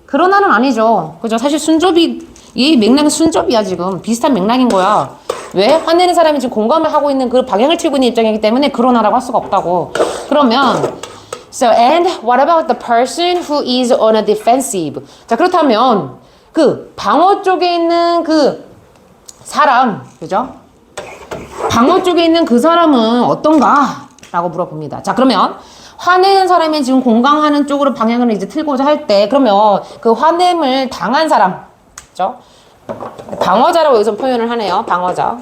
그러나는 아니죠. 그죠? 사실 순접이 이 맥락은 순접이야 지금. 비슷한 맥락인 거야. 왜? 화내는 사람이 지금 공감을 하고 있는 그 방향을 틀고 있는 입장이기 때문에 그러나라고 할 수가 없다고. 그러면 So and what about the person who is on a defensive? 자 그렇다면 그 방어 쪽에 있는 그 사람, 그죠? 방어 쪽에 있는 그 사람은 어떤가? 라고 물어봅니다. 자 그러면 화내는 사람이 지금 공감하는 쪽으로 방향을 이제 틀고자 할 때 그러면 그 화냄을 당한 사람, 그죠? 방어자라고 여기서 표현을 하네요. 방어자.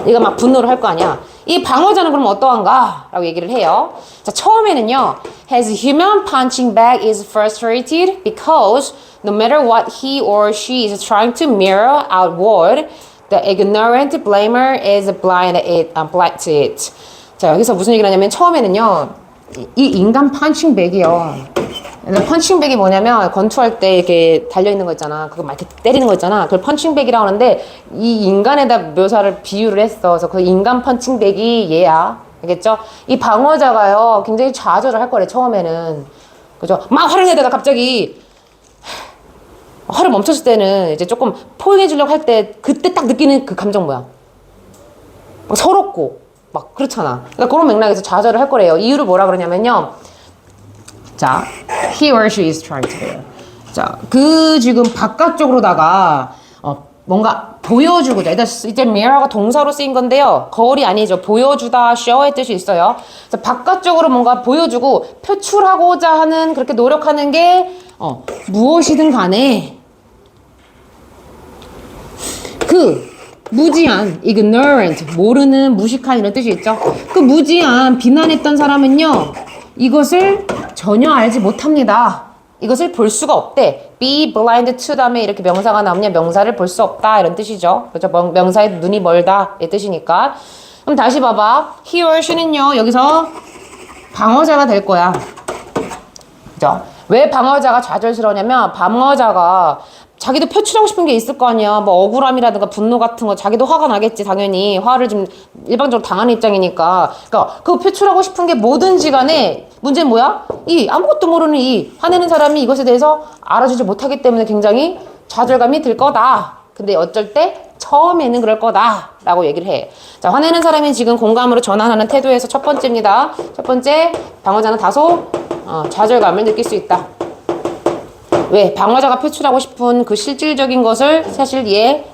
이거 막 분노를 할 거 아니야. 이 방어자는 그럼 어떠한가? 라고 얘기를 해요. 자, 처음에는요. His human punching bag is frustrated because no matter what he or she is trying to mirror outward, the ignorant blamer is blind to it. 자, 여기서 무슨 얘기를 하냐면 처음에는요. 이 인간 펀칭백이요. 펀칭백이 뭐냐면 권투할 때 이렇게 달려있는 거 있잖아. 그거 막 이렇게 때리는 거 있잖아. 그걸 펀칭백이라고 하는데 이 인간에다 묘사를 비유를 했어. 그래서 그 인간 펀칭백이 얘야. 알겠죠? 이 방어자가요. 굉장히 좌절을 할 거래 처음에는. 그죠? 막 화를 내다가 갑자기 화를 멈췄을 때는 이제 조금 포용해 주려고 할 때 그때 딱 느끼는 그 감정 뭐야? 막 서럽고 막 그렇잖아. 그러니까 그런 맥락에서 좌절을 할 거래요. 이유를 뭐라 그러냐면요. 자, he or she is trying to bear. 자, 그 지금 바깥쪽으로다가 뭔가 보여주고자. 이제 mirror가 동사로 쓰인 건데요. 거울이 아니죠. 보여주다, show의 뜻이 있어요. 자, 바깥쪽으로 뭔가 보여주고 표출하고자 하는 그렇게 노력하는 게 무엇이든 간에 그 무지한, ignorant, 모르는, 무식한 이런 뜻이 있죠. 그 무지한, 비난했던 사람은요. 이것을 전혀 알지 못합니다. 이것을 볼 수가 없대. be blind to 다음에 이렇게 명사가 나오면 명사를 볼 수 없다 이런 뜻이죠. 그렇죠? 명사의 눈이 멀다 이 뜻이니까. 그럼 다시 봐봐. he or she는요. 여기서 방어자가 될 거야. 그죠? 왜 방어자가 좌절스러우냐면 방어자가 자기도 표출하고 싶은 게 있을 거 아니야. 뭐 억울함이라든가 분노 같은 거 자기도 화가 나겠지. 당연히 화를 좀 일방적으로 당하는 입장이니까. 그러니까 그 표출하고 싶은 게 뭐든지 간에 문제는 뭐야? 이 아무것도 모르는 이 화내는 사람이 이것에 대해서 알아주지 못하기 때문에 굉장히 좌절감이 들 거다. 근데 어쩔 때 처음에는 그럴 거다 라고 얘기를 해. 자, 화내는 사람이 지금 공감으로 전환하는 태도에서 첫 번째입니다. 첫 번째, 방어자는 다소 좌절감을 느낄 수 있다. 왜? 방어자가 표출하고 싶은 그 실질적인 것을 사실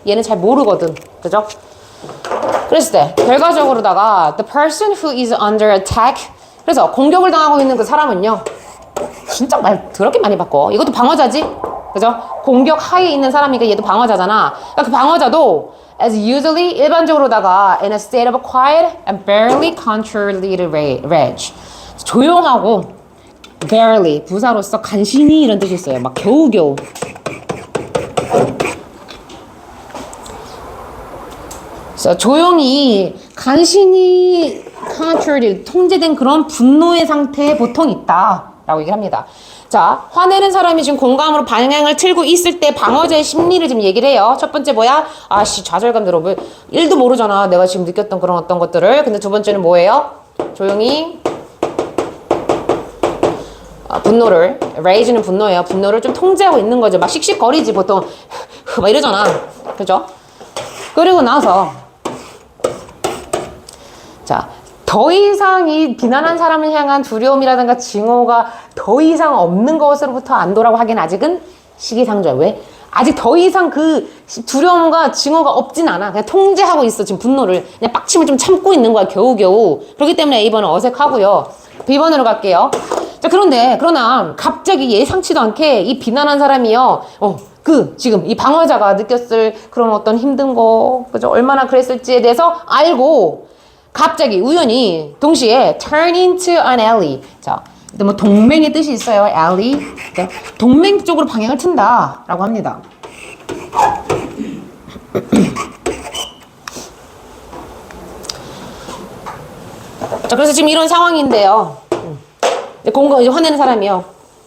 얘는 잘 모르거든. 그죠? 그랬을 때 결과적으로다가 the person who is under attack, 그래서 공격을 당하고 있는 그 사람은요. 진짜 말 더럽게 많이 바꿔. 이것도 방어자지? 그죠? 공격 하에 있는 사람이니까 얘도 방어자잖아. 그러니까 그 방어자도 as usually 일반적으로다가 in a state of quiet and barely controlled rage. 조용하고 barely 부사로서 간신히 이런 뜻이 있어요. 막 겨우겨우. 그래서 조용히 간신히 controlled 통제된 그런 분노의 상태에 보통 있다라고 얘기합니다. 자, 화내는 사람이 지금 공감으로 방향을 틀고 있을 때 방어자의 심리를 지금 얘기를 해요. 첫 번째 뭐야? 아씨 좌절감 들어. 왜 1도 모르잖아. 내가 지금 느꼈던 그런 어떤 것들을. 근데 두 번째는 뭐예요? 조용히 분노를, rage는 분노예요. 분노를 좀 통제하고 있는 거죠. 막 씩씩거리지 보통 막 이러잖아. 그죠? 그리고 나서 자, 더 이상 이 비난한 사람을 향한 두려움이라든가 징후가 더 이상 없는 것으로부터 안도라고 하기엔 아직은 시기상조야. 왜? 아직 더 이상 그 두려움과 증오가 없진 않아. 그냥 통제하고 있어, 지금 분노를. 그냥 빡침을 좀 참고 있는 거야, 겨우겨우. 그렇기 때문에 A번은 어색하고요. B번으로 갈게요. 자, 그러나 갑자기 예상치도 않게 이 비난한 사람이요. 지금 이 방어자가 느꼈을 그런 어떤 힘든 거, 그죠? 얼마나 그랬을지에 대해서 알고 갑자기 우연히 동시에 turn into an ally. 자, 뭐 동맹의 뜻이 있어요. ally. 네. 동맹 쪽으로 방향을 튼다라고 합니다. 자, 그래서 지금 이런 상황인데요. 이제 화내는 사람이요.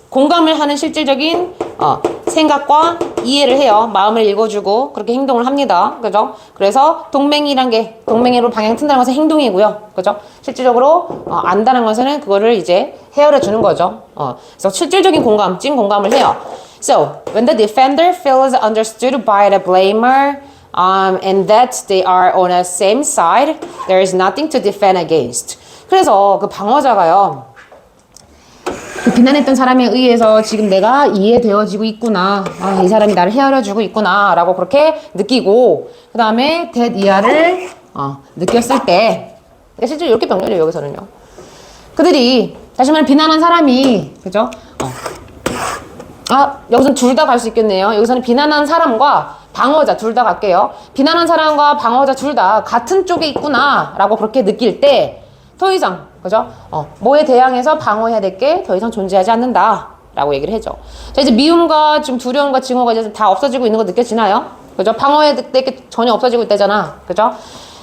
공감을 하는 실질적인 생각과 이해를 해요. 마음을 읽어주고 그렇게 행동을 합니다. 그죠? 그래서 동맹으로 방향 튼다는 것은 행동이고요. 그죠? 실질적으로 안다는 것은 그거를 이제 헤아려 주는 거죠. 그래서 실질적인 공감, 찐 공감을 해요. So, when the defender feels understood by the blamer, and that they are on the same side, there is nothing to defend against. 그래서 그 방어자가요. 그 비난했던 사람에 의해서 지금 내가 이해되어지고 있구나. 이 사람이 나를 헤아려주고 있구나. 라고 그렇게 느끼고, 그 다음에 that 이하를 느꼈을 때, 실제로 이렇게 병렬해요, 여기서는요. 그들이, 다시 말해 비난한 사람이, 그죠? 여기서는 둘 다 갈 수 있겠네요. 여기서는 비난한 사람과 방어자 둘 다 갈게요. 비난한 사람과 방어자 둘 다 같은 쪽에 있구나. 라고 그렇게 느낄 때, 더 이상, 그죠? 뭐에 대항해서 방어해야 될 게 더 이상 존재하지 않는다. 라고 얘기를 해줘. 자, 이제 미움과 지금 두려움과 증오가 이제 다 없어지고 있는 거 느껴지나요? 그죠? 방어해야 될 게 전혀 없어지고 있다잖아. 그죠?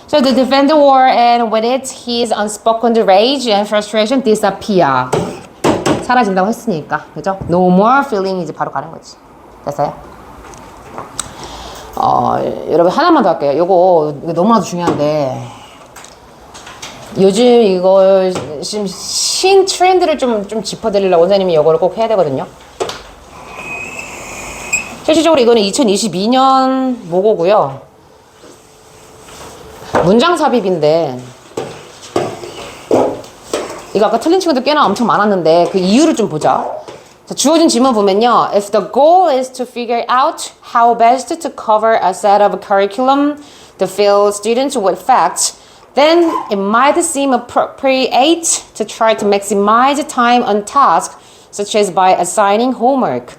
So the defender war and with it his unspoken rage and frustration disappear. 사라진다고 했으니까. 그죠? No more feeling 이제 바로 가는 거지. 됐어요? 여러분 하나만 더 할게요. 이거 너무나도 중요한데 요즘 이거 지금 신 트렌드를 좀 짚어드리려고 원장님이 이거를 꼭 해야 되거든요. 실질적으로 이거는 2022년 모고고요. 문장 삽입인데 이거 아까 틀린 친구들 꽤나 엄청 많았는데 그 이유를 좀 보자. 자, 주어진 질문 보면요. If the goal is to figure out how best to cover a set of curriculum to fill students with facts, then it might seem appropriate to try to maximize time on tasks, such as by assigning homework.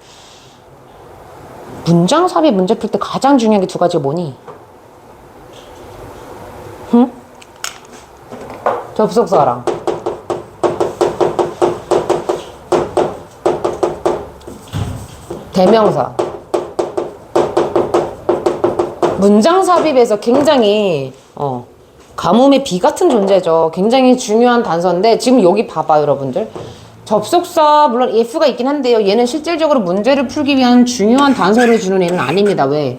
문장 삽입 문제 풀 때 가장 중요한 게 두 가지가 뭐니? 응? 접속사랑 대명사. 문장 삽입에서 굉장히 가뭄의 비 같은 존재죠. 굉장히 중요한 단서인데 지금 여기 봐봐 여러분들. 접속사 물론 if가 있긴 한데요. 얘는 실질적으로 문제를 풀기 위한 중요한 단서를 주는 애는 아닙니다. 왜?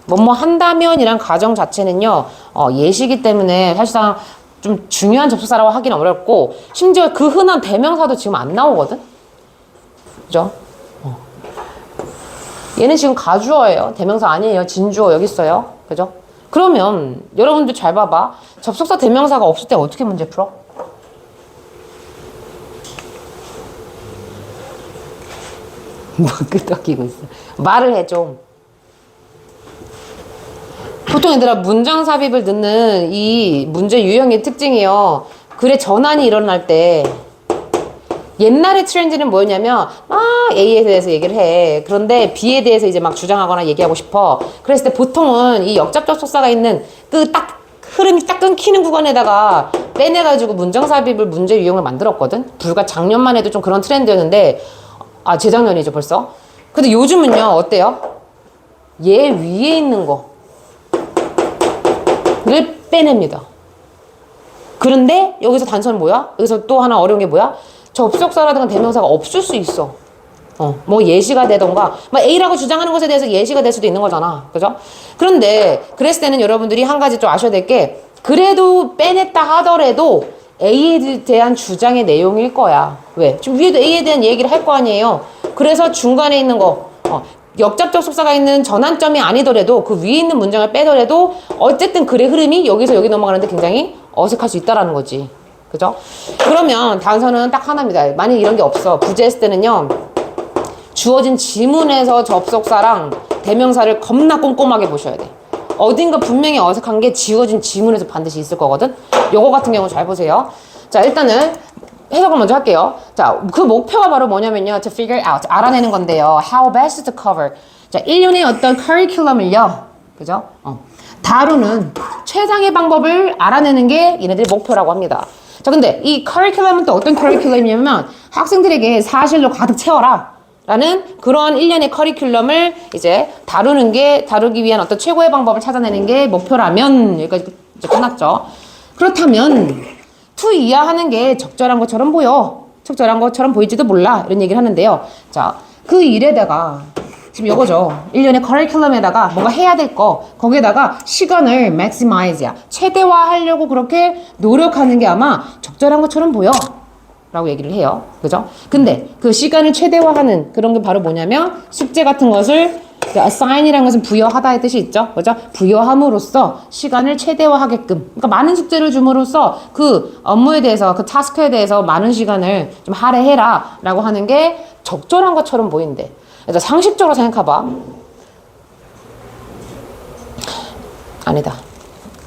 뭐뭐 한다면이란 가정 자체는요. 예시기 때문에 사실상 좀 중요한 접속사라고 하기는 어렵고 심지어 그 흔한 대명사도 지금 안 나오거든. 그죠? 얘는 지금 가주어예요. 대명사 아니에요. 진주어 여기 있어요. 그죠? 그러면 여러분들 잘 봐봐. 접속사 대명사가 없을 때 어떻게 문제 풀어? 뭐 끄덕이고 있어. 말을 해 좀. 보통 얘들아 문장 삽입을 넣는 이 문제 유형의 특징이요. 글의 전환이 일어날 때 옛날의 트렌드는 뭐였냐면 막 A에 대해서 얘기를 해. 그런데 B에 대해서 이제 막 주장하거나 얘기하고 싶어. 그랬을 때 보통은 이 역접접속사가 있는 그 딱 흐름이 딱 끊기는 구간에다가 빼내가지고 문장 삽입을 문제 유형을 만들었거든. 불과 작년만 해도 좀 그런 트렌드였는데 재작년이죠 벌써. 근데 요즘은요 어때요? 얘 위에 있는 거를 빼냅니다. 그런데 여기서 단서는 뭐야? 여기서 또 하나 어려운 게 뭐야? 접속사라든가 대명사가 없을 수 있어. 뭐 예시가 되던가, 뭐 A라고 주장하는 것에 대해서 예시가 될 수도 있는 거잖아. 그죠? 그런데, 그랬을 때는 여러분들이 한 가지 좀 아셔야 될 게, 그래도 빼냈다 하더라도 A에 대한 주장의 내용일 거야. 왜? 지금 위에도 A에 대한 얘기를 할 거 아니에요. 그래서 중간에 있는 거, 역접접속사가 있는 전환점이 아니더라도 그 위에 있는 문장을 빼더라도 어쨌든 글의 흐름이 여기서 여기 넘어가는데 굉장히 어색할 수 있다라는 거지. 그죠? 그러면 단서는 딱 하나입니다. 만약 이런 게 없어. 부재했을 때는요. 주어진 지문에서 접속사랑 대명사를 겁나 꼼꼼하게 보셔야 돼. 어딘가 분명히 어색한 게 지워진 지문에서 반드시 있을 거거든. 요거 같은 경우 잘 보세요. 자, 일단은 해석을 먼저 할게요. 자, 그 목표가 바로 뭐냐면요. to figure out, 알아내는 건데요. how best to cover. 자, 1년의 어떤 커리큘럼을요. 그죠? 다루는 최상의 방법을 알아내는 게 얘네들의 목표라고 합니다. 자, 근데 이 커리큘럼은 또 어떤 커리큘럼이냐면 학생들에게 사실로 가득 채워라 라는 그러한 1년의 커리큘럼을 이제 다루기 위한 어떤 최고의 방법을 찾아내는 게 목표라면 여기까지 이제 끝났죠. 그렇다면 to 이하하는 게 적절한 것처럼 보여. 적절한 것처럼 보이지도 몰라. 이런 얘기를 하는데요. 자, 그 일에다가 지금 요거죠. 1년의 커리큘럼에다가 뭔가 해야 될 거, 거기에다가 시간을 maximize야. 최대화하려고 그렇게 노력하는 게 아마 적절한 것처럼 보여. 라고 얘기를 해요. 그죠? 근데 그 시간을 최대화하는 그런 게 바로 뭐냐면 숙제 같은 것을 assign이라는 것은 부여하다의 뜻이 있죠. 그죠? 부여함으로써 시간을 최대화하게끔. 그러니까 많은 숙제를 줌으로써 그 업무에 대해서, 그 타스크에 대해서 많은 시간을 좀 할애해라. 라고 하는 게 적절한 것처럼 보인대. 그래서 상식적으로 생각해봐. 아니다.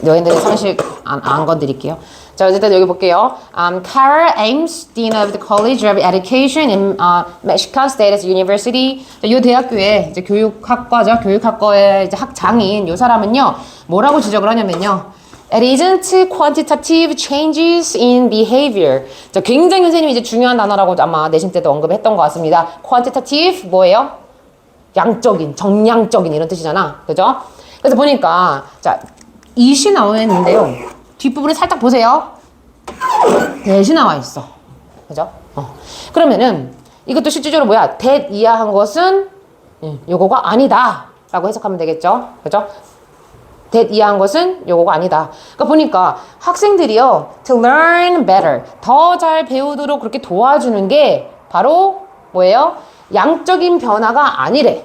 너희들의 상식 안 건드릴게요. 자, 어쨌든 여기 볼게요. Carol Ames, Dean of the College of Education in Michigan State University. 이 대학교의 이제 교육학과죠. 교육학과의 이제 학장인 이 사람은요, 뭐라고 지적을 하냐면요. It isn't quantitative changes in behavior. 자, 굉장히 선생님이 이제 중요한 단어라고 아마 내신 때도 언급했던 것 같습니다. Quantitative 뭐예요? 양적인, 정량적인 이런 뜻이잖아. 그죠? 그래서 보니까 자, it이 나와 있는데요. 뒷부분을 살짝 보세요. that이 나와 있어. 그죠? 그러면은 이것도 실질적으로 뭐야? that 이하한 것은 요거가 아니다. 라고 해석하면 되겠죠? 그죠? that 이하한 것은 요거가 아니다. 그러니까 보니까 학생들이요. to learn better. 더 잘 배우도록 그렇게 도와주는 게 바로 뭐예요? 양적인 변화가 아니래.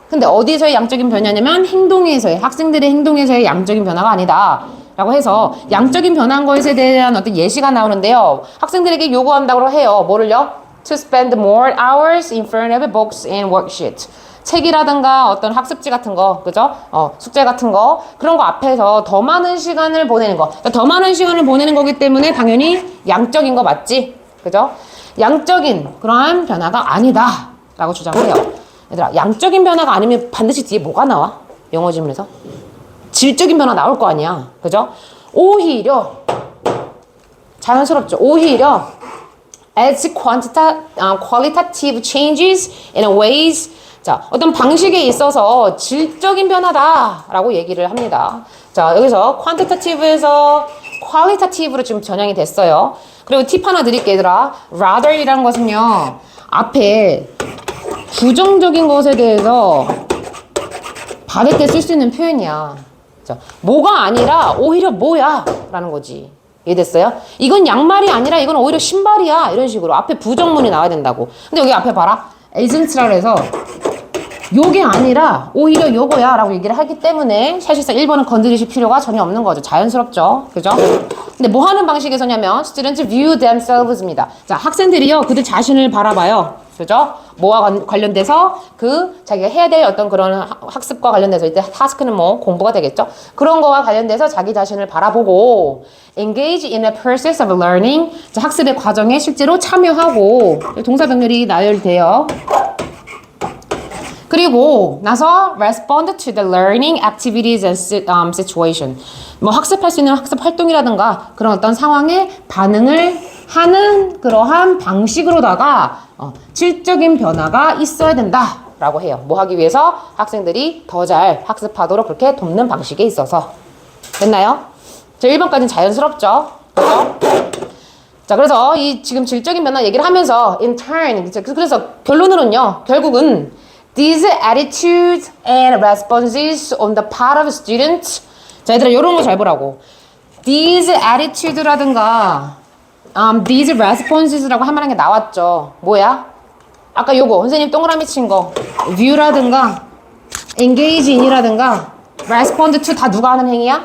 근데 어디서의 양적인 변화냐면 행동에서의, 학생들의 행동에서의 양적인 변화가 아니다. 라고 해서 양적인 변화한 것에 대한 어떤 예시가 나오는데요. 학생들에게 요구한다고 해요. 뭐를요? To spend more hours in front of books and worksheets. 책이라든가 어떤 학습지 같은 거, 그죠? 숙제 같은 거, 그런 거 앞에서 더 많은 시간을 보내는 거. 그러니까 더 많은 시간을 보내는 거기 때문에 당연히 양적인 거 맞지? 그죠? 양적인 그러한 변화가 아니다. 라고 주장해요. 얘들아, 양적인 변화가 아니면 반드시 뒤에 뭐가 나와? 영어 지문에서? 질적인 변화 나올 거 아니야. 그죠? 오히려, 자연스럽죠. 오히려, as qualitative changes in ways, 자, 어떤 방식에 있어서 질적인 변화다라고 얘기를 합니다. 자, 여기서 quantitative에서 qualitative로 지금 전향이 됐어요. 그리고 팁 하나 드릴게요, 얘들아. rather이라는 것은요, 앞에 부정적인 것에 대해서 받을 때 쓸 수 있는 표현이야. 자, 뭐가 아니라 오히려 뭐야 라는 거지. 이해됐어요? 이건 양말이 아니라 이건 오히려 신발이야. 이런 식으로 앞에 부정문이 나와야 된다고. 근데 여기 앞에 봐라. isn't라 그래서 요게 아니라 오히려 요거야 라고 얘기를 하기 때문에 사실상 1번은 건드리실 필요가 전혀 없는 거죠. 자연스럽죠. 그죠? 근데 뭐 하는 방식에서냐면 students view themselves입니다. 자, 학생들이요. 그들 자신을 바라봐요. 그죠? 뭐와 관련돼서 자기가 해야 될 어떤 그런 학습과 관련돼서 이때 타스크는 뭐 공부가 되겠죠? 그런 거와 관련돼서 자기 자신을 바라보고 engage in a process of learning. 자, 학습의 과정에 실제로 참여하고 동사 병렬이 나열돼요. 그리고 나서 respond to the learning activities and situation. 뭐 학습할 수 있는 학습 활동이라든가 그런 어떤 상황에 반응을 하는 그러한 방식으로다가 질적인 변화가 있어야 된다라고 해요. 뭐 하기 위해서? 학생들이 더 잘 학습하도록 그렇게 돕는 방식에 있어서. 됐나요? 자, 1번까지는 자연스럽죠? 그죠? 자, 그래서 이 지금 질적인 변화 얘기를 하면서 in turn, 그래서 결론으로는요, 결국은 these attitudes and responses on the part of students. 자, 얘들아, 요런 거 잘 보라고. these attitudes라든가 these responses라고 할 만한 게 나왔죠. 뭐야? 아까 요거 선생님 동그라미 친 거 view라든가 engage in이라든가 respond to 다 누가 하는 행위야?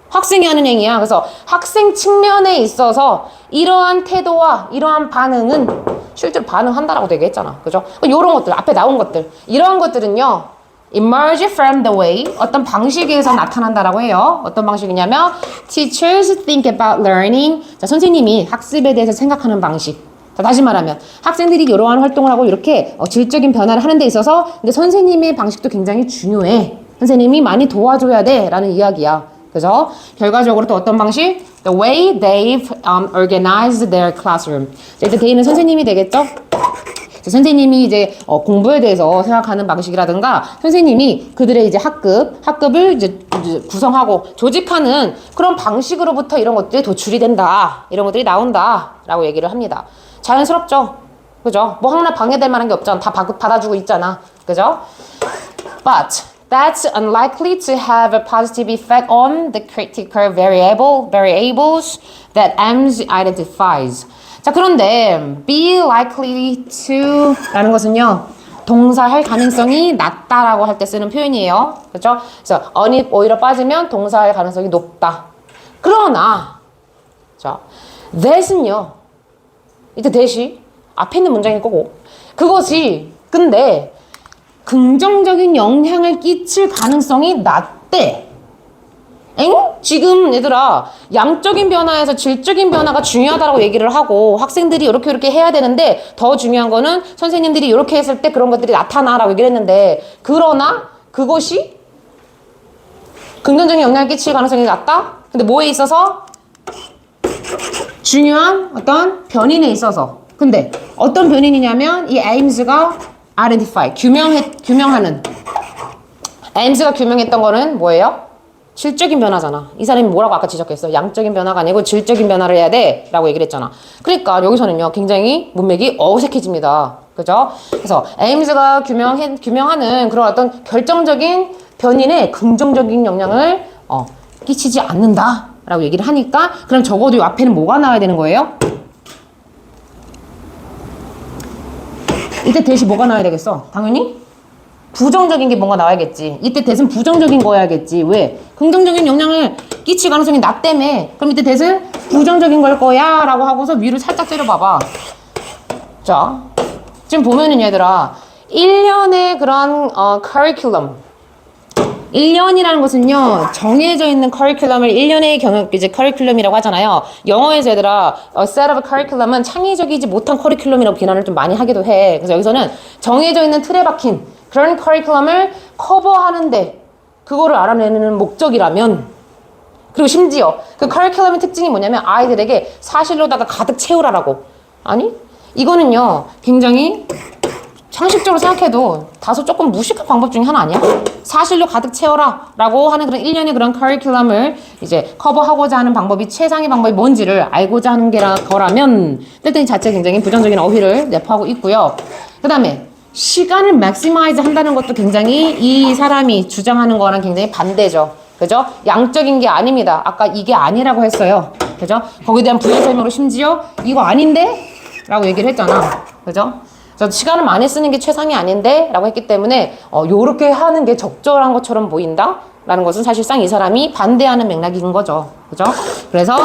학생이 하는 행위야. 그래서 학생 측면에 있어서 이러한 태도와 이러한 반응은 실제로 반응한다라고 되게 했잖아. 그죠? 이런 것들, 앞에 나온 것들. 이러한 것들은요, emerge from the way, 어떤 방식에서 나타난다라고 해요. 어떤 방식이냐면, teachers think about learning. 자, 선생님이 학습에 대해서 생각하는 방식. 자, 다시 말하면, 학생들이 이러한 활동을 하고 이렇게 질적인 변화를 하는 데 있어서, 근데 선생님의 방식도 굉장히 중요해. 선생님이 많이 도와줘야 돼. 라는 이야기야. 그래서 결과적으로 또 어떤 방식? The way they've organized their classroom. 자, 이제 they는 선생님이 되겠죠? 선생님이 이제 공부에 대해서 생각하는 방식이라든가 선생님이 그들의 이제 학급을 이제 구성하고 조직하는 그런 방식으로부터 이런 것들이 도출이 된다. 이런 것들이 나온다라고 얘기를 합니다. 자연스럽죠? 그죠? 뭐 하나 방해될 만한 게 없잖아. 다 받아주고 있잖아. 그죠? But that's unlikely to have a positive effect on the critical variables that Ames identifies. 자, 그런데 be likely to 라는 것은요, 동사할 가능성이 낮다라고 할 때 쓰는 표현이에요. 그렇죠? 그래서 on이 오히려 빠지면 동사할 가능성이 높다. 그러나 자, that은요, 이때 that이 앞에 있는 문장일 거고, 그것이 근데 긍정적인 영향을 끼칠 가능성이 낮대. 엥? 지금 얘들아, 양적인 변화에서 질적인 변화가 중요하다고 얘기를 하고 학생들이 이렇게 해야 되는데 더 중요한 거는 선생님들이 이렇게 했을 때 그런 것들이 나타나라고 얘기를 했는데, 그러나 그것이 긍정적인 영향을 끼칠 가능성이 낮다? 근데 뭐에 있어서? 중요한 어떤 변인에 있어서. 근데 어떤 변인이냐면 이 에임스가 identify, 규명하는. 에임스가 규명했던 거는 뭐예요? 질적인 변화잖아. 이 사람이 뭐라고 아까 지적했어? 양적인 변화가 아니고 질적인 변화를 해야 돼 라고 얘기를 했잖아. 그러니까 여기서는요, 굉장히 문맥이 어색해집니다. 그죠? 그래서 에임스가 규명하는 그런 어떤 결정적인 변인에 긍정적인 영향을 끼치지 않는다 라고 얘기를 하니까, 그럼 적어도 이 앞에는 뭐가 나와야 되는 거예요? 이때 대시 뭐가 나와야 되겠어? 당연히 부정적인 게 뭔가 나와야겠지. 이때 대신 부정적인 거야겠지. 왜? 긍정적인 영향을 끼칠 가능성이 낮다며. 그럼 이때 대신 부정적인 걸 거야 라고 하고서 위를 살짝 때려봐봐. 자, 지금 보면은 얘들아, 1년의 그런 커리큘럼, 1년이라는 것은요, 정해져 있는 커리큘럼을 1년의 이제 커리큘럼이라고 하잖아요. 영어에서 얘들아, set of curriculum은 창의적이지 못한 커리큘럼이라고 비난을 좀 많이 하기도 해. 그래서 여기서는 정해져 있는 틀에 박힌 그런 커리큘럼을 커버하는데 그거를 알아내는 목적이라면, 그리고 심지어 그 커리큘럼의 특징이 뭐냐면 아이들에게 사실로다가 가득 채우라라고. 아니, 이거는요, 굉장히 상식적으로 생각해도 다소 조금 무식한 방법 중에 하나 아니야? 사실로 가득 채워라 라고 하는 그런 1년의 그런 커리큘럼을 이제 커버하고자 하는 방법이, 최상의 방법이 뭔지를 알고자 하는 거라면 일단 자체 굉장히 부정적인 어휘를 내포하고 있고요. 그 다음에 시간을 맥시마이즈 한다는 것도 굉장히 이 사람이 주장하는 거랑 굉장히 반대죠. 그죠? 양적인 게 아닙니다. 아까 이게 아니라고 했어요. 그죠? 거기에 대한 부연 설명으로 심지어 이거 아닌데? 라고 얘기를 했잖아. 그죠? 그래서 시간을 많이 쓰는 게 최상이 아닌데? 라고 했기 때문에 요렇게 하는 게 적절한 것처럼 보인다? 라는 것은 사실상 이 사람이 반대하는 맥락인 거죠. 그죠? 그래서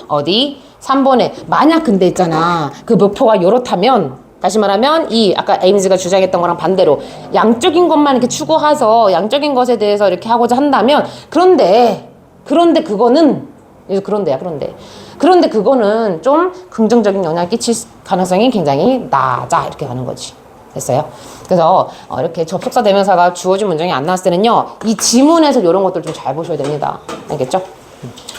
어디? 3번에 만약 근데 있잖아. 그 목표가 요렇다면, 다시 말하면 이 아까 에임즈가 주장했던 거랑 반대로 양적인 것만 이렇게 추구해서 양적인 것에 대해서 이렇게 하고자 한다면, 그런데 그거는 그런데 그거는 좀 긍정적인 영향을 끼칠 가능성이 굉장히 낮아, 이렇게 가는 거지. 됐어요? 그래서 이렇게 접속사 대명사가 주어진 문장이 안 나왔을 때는요, 이 지문에서 이런 것들 좀 잘 보셔야 됩니다. 알겠죠?